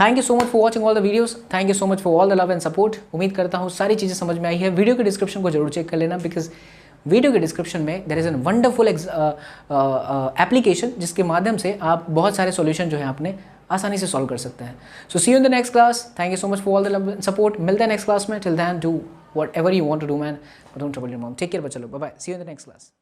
Thank you so much for watching all the videos, thank you so much for all the love and support. उम्मीद करता हूँ सारी चीज़ें समझ में आई है। वीडियो के डिस्क्रिप्शन को जरूर चेक कर लेना, बिकॉज वीडियो के डिस्क्रिप्शन में there is an wonderful application जिसके माध्यम से आप बहुत सारे सॉल्यूशन जो है आपने आसानी से सॉल्व कर सकते हैं। So see you in the next class, thank you so much for all the love and support. मिलते हैं नेक्स्ट क्लास में, till then do whatever you want to do man, but don't trouble your mom. Take care बच्चा लोग, bye bye, see you in the next class.